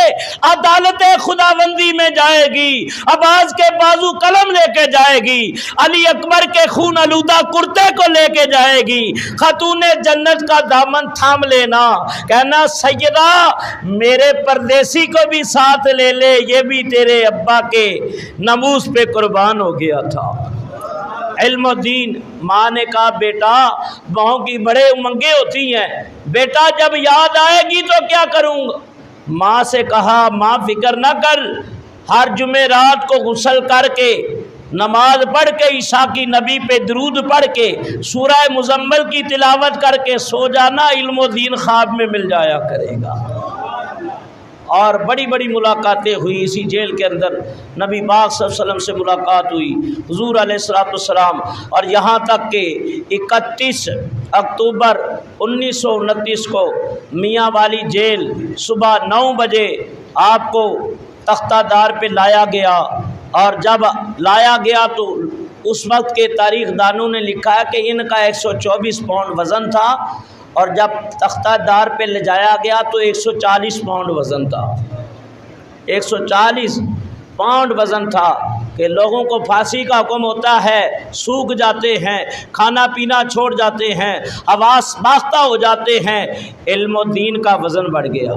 عدالت خداوندی میں جائے گی، عباس کے بازو قلم لے کے جائے گی، علی اکبر کے خون آلودہ کرتے کو لے کے جائے گی، خاتون جنت کا دامن تھام لینا، کہنا سیدہ میرے پردیسی کو بھی ساتھ لے لے، یہ بھی تیرے ابا کے ناموس پہ قربان ہو گیا تھا۔ علم الدین ماں نے کہا بیٹا بہوں کی بڑے امنگیں ہوتی ہیں، بیٹا جب یاد آئے گی تو کیا کروں گا؟ ماں سے کہا ماں فکر نہ کر، ہر جمعرات کو غسل کر کے نماز پڑھ کے عشاء کی نبی پہ درود پڑھ کے سورہ مزمل کی تلاوت کر کے سو جانا، علم الدین خواب میں مل جایا کرے گا۔ اور بڑی بڑی ملاقاتیں ہوئی اسی جیل کے اندر، نبی پاک صلی اللہ علیہ وسلم سے ملاقات ہوئی، حضور علیہ السلام، اور یہاں تک کہ 31 اکتوبر 1929 کو میاں والی جیل صبح 9 بجے آپ کو تختہ دار پہ لایا گیا، اور جب لایا گیا تو اس وقت کے تاریخ دانوں نے لکھا ہے کہ ان کا 124 پاؤنڈ وزن تھا، اور جب تختہ دار پہ لے جایا گیا تو 140 پاؤنڈ وزن تھا، 140 پاؤنڈ وزن تھا کہ لوگوں کو پھانسی کا حکم ہوتا ہے، سوکھ جاتے ہیں، کھانا پینا چھوڑ جاتے ہیں، حواس باختہ ہو جاتے ہیں، علم و دین کا وزن بڑھ گیا۔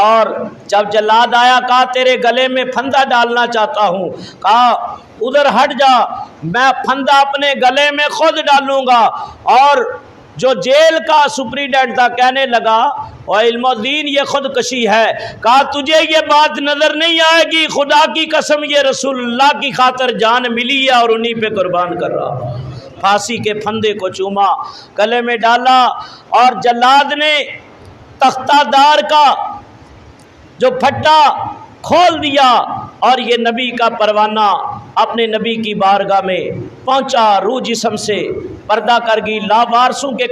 اور جب جلاد آیا کہا تیرے گلے میں پھندا ڈالنا چاہتا ہوں، کہا ادھر ہٹ جا، میں پھندا اپنے گلے میں خود ڈالوں گا۔ اور جو جیل کا سپریڈنٹ تھا کہنے لگا اور علم و دین یہ خودکشی ہے، کہا تجھے یہ بات نظر نہیں آئے گی، خدا کی قسم یہ رسول اللہ کی خاطر جان ملی ہے اور انہی پہ قربان کر رہا۔ پھانسی کے پھندے کو چوما، گلے میں ڈالا، اور جلاد نے تختہ دار کا جو پھٹا کھول دیا، اور یہ نبی کا پروانہ اپنے نبی کی بارگاہ میں پہنچا، روح جسم سے پردہ کر گئی، لاوارثوں کے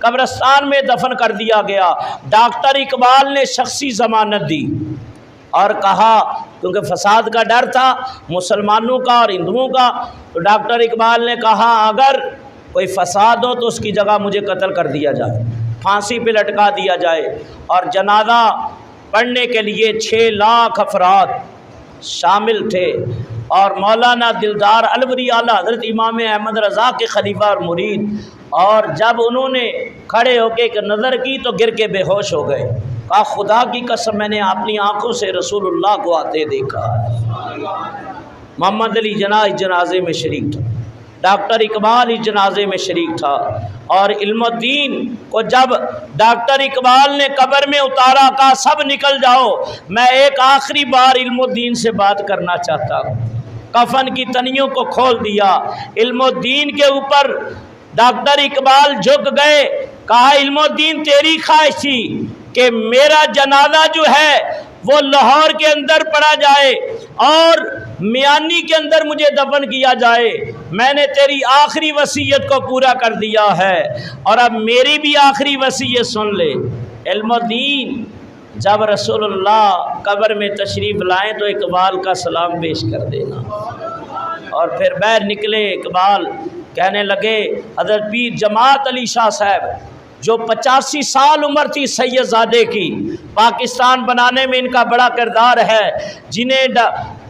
قبرستان میں دفن کر دیا گیا۔ ڈاکٹر اقبال نے شخصی ضمانت دی اور کہا، کیونکہ فساد کا ڈر تھا مسلمانوں کا اور ہندوؤں کا، تو ڈاکٹر اقبال نے کہا اگر کوئی فساد ہو تو اس کی جگہ مجھے قتل کر دیا جائے، پھانسی پہ لٹکا دیا جائے۔ اور جنازہ پڑھنے کے لیے 6 لاکھ افراد شامل تھے، اور مولانا دلدار الوری اعلیٰ حضرت امام احمد رضا کے خلیفہ اور مرید، اور جب انہوں نے کھڑے ہو کے ایک نظر کی تو گر کے بے ہوش ہو گئے۔ کہا خدا کی قسم میں نے اپنی آنکھوں سے رسول اللہ کو آتے دیکھا۔ محمد علی جناح اس جنازے میں شریک تھا، ڈاکٹر اقبال اس جنازے میں شریک تھا، اور علم الدین کو جب ڈاکٹر اقبال نے قبر میں اتارا، کہا سب نکل جاؤ، میں ایک آخری بار علم الدین سے بات کرنا چاہتا ہوں۔ کفن کی تنیوں کو کھول دیا، علم الدین کے اوپر ڈاکٹر اقبال جھک گئے، کہا علم الدین تیری خواہش تھی کہ میرا جنازہ جو ہے وہ لاہور کے اندر پڑا جائے اور میانی کے اندر مجھے دفن کیا جائے، میں نے تیری آخری وصیت کو پورا کر دیا ہے، اور اب میری بھی آخری وصیت سن لے۔ علم الدین جب رسول اللہ قبر میں تشریف لائیں تو اقبال کا سلام پیش کر دینا، اور پھر باہر نکلے اقبال کہنے لگے حضرت پیر جماعت علی شاہ صاحب جو 85 سال عمر تھی سید زادے کی، پاکستان بنانے میں ان کا بڑا کردار ہے، جنہیں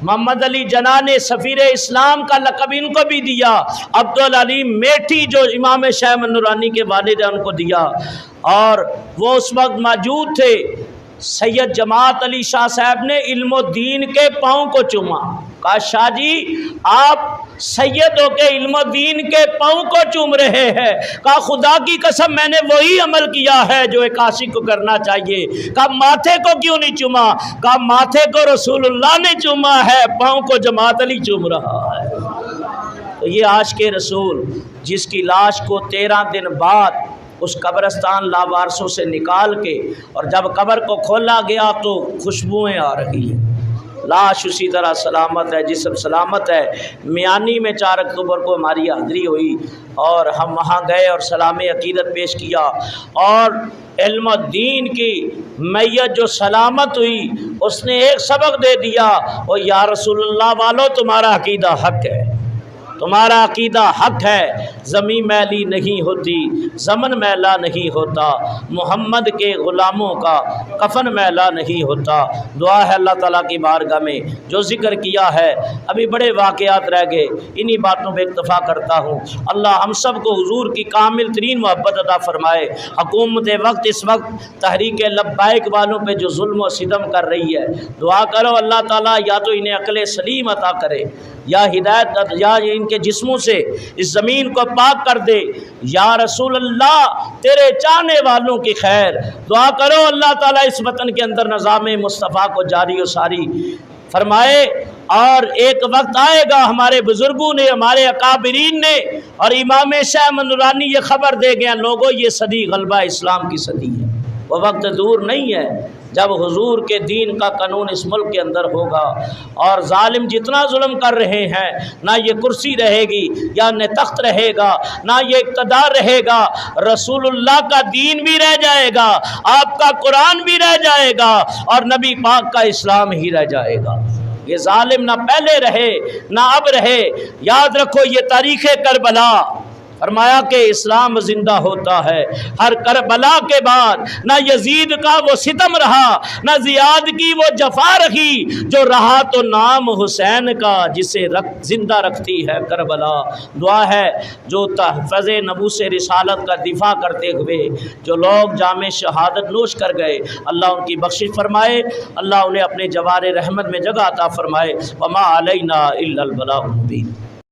محمد علی جناح نے سفیر اسلام کا لقب ان کو بھی دیا، عبدالعلیم میٹھی جو امام شاہ نورانی کے والد ہیں ان کو دیا، اور وہ اس وقت موجود تھے۔ سید جماعت علی شاہ صاحب نے علم الدین کے پاؤں کو چوما، کہا شاہ جی آپ سید ہو کے علم الدین کے پاؤں کو چوم رہے ہیں، کہا خدا کی قسم میں نے وہی عمل کیا ہے جو ایک عاشق کو کرنا چاہیے۔ کہا ماتھے کو کیوں نہیں چوما؟ کہا ماتھے کو رسول اللہ نے چوما ہے، پاؤں کو جماعت علی چوم رہا ہے۔ تو یہ عاشق رسول جس کی لاش کو 13 دن بعد اس قبرستان لاوارثوں سے نکال کے، اور جب قبر کو کھولا گیا تو خوشبوئیں آ رہی ہیں، لاش اسی طرح سلامت ہے، جسم سلامت ہے۔ میانی میں 4 اکتوبر کو ہماری حاضری ہوئی اور ہم وہاں گئے اور سلام عقیدت پیش کیا، اور علم الدین کی میت جو سلامت ہوئی اس نے ایک سبق دے دیا، اور یا رسول اللہ والو تمہارا عقیدہ حق ہے، تمہارا عقیدہ حق ہے، زمین میلی نہیں ہوتی، زمن میلا نہیں ہوتا، محمد کے غلاموں کا کفن میلا نہیں ہوتا۔ دعا ہے اللہ تعالیٰ کی بارگاہ میں جو ذکر کیا ہے، ابھی بڑے واقعات رہ گئے، انہی باتوں پہ اکتفا کرتا ہوں۔ اللہ ہم سب کو حضور کی کامل ترین محبت عطا فرمائے۔ حکومت وقت اس وقت تحریک لبیک والوں پہ جو ظلم و ستم کر رہی ہے، دعا کرو اللہ تعالیٰ یا تو انہیں عقل سلیم عطا کرے، یا ہدایت، یا ان کے جسموں سے اس زمین کو پاک کر دے۔ یا رسول اللہ تیرے چاہنے والوں کی خیر، دعا کرو اللہ تعالیٰ اس وطن کے اندر نظام مصطفیٰ کو جاری و ساری فرمائے۔ اور ایک وقت آئے گا ہمارے بزرگوں نے، ہمارے اکابرین نے، اور امام شاہ نورانی یہ خبر دے گئے لوگوں یہ صدی غلبہ اسلام کی صدی ہے، وہ وقت دور نہیں ہے جب حضور کے دین کا قانون اس ملک کے اندر ہوگا، اور ظالم جتنا ظلم کر رہے ہیں نہ یہ کرسی رہے گی، یا نہ تخت رہے گا، نہ یہ اقتدار رہے گا، رسول اللہ کا دین بھی رہ جائے گا، آپ کا قرآن بھی رہ جائے گا، اور نبی پاک کا اسلام ہی رہ جائے گا۔ یہ ظالم نہ پہلے رہے نہ اب رہے، یاد رکھو یہ تاریخ کربلا۔ فرمایا کہ اسلام زندہ ہوتا ہے ہر کربلا کے بعد، نہ یزید کا وہ ستم رہا نہ زیاد کی وہ جفا رہی، جو رہا تو نام حسین کا جسے زندہ رکھتی ہے کربلا۔ دعا ہے جو تحفظ نبوس رسالت کا دفاع کرتے ہوئے جو لوگ جام شہادت نوش کر گئے، اللہ ان کی بخشش فرمائے، اللہ انہیں اپنے جوار رحمت میں جگہ عطا فرمائے۔ وما علینا الا البلاغ المبین۔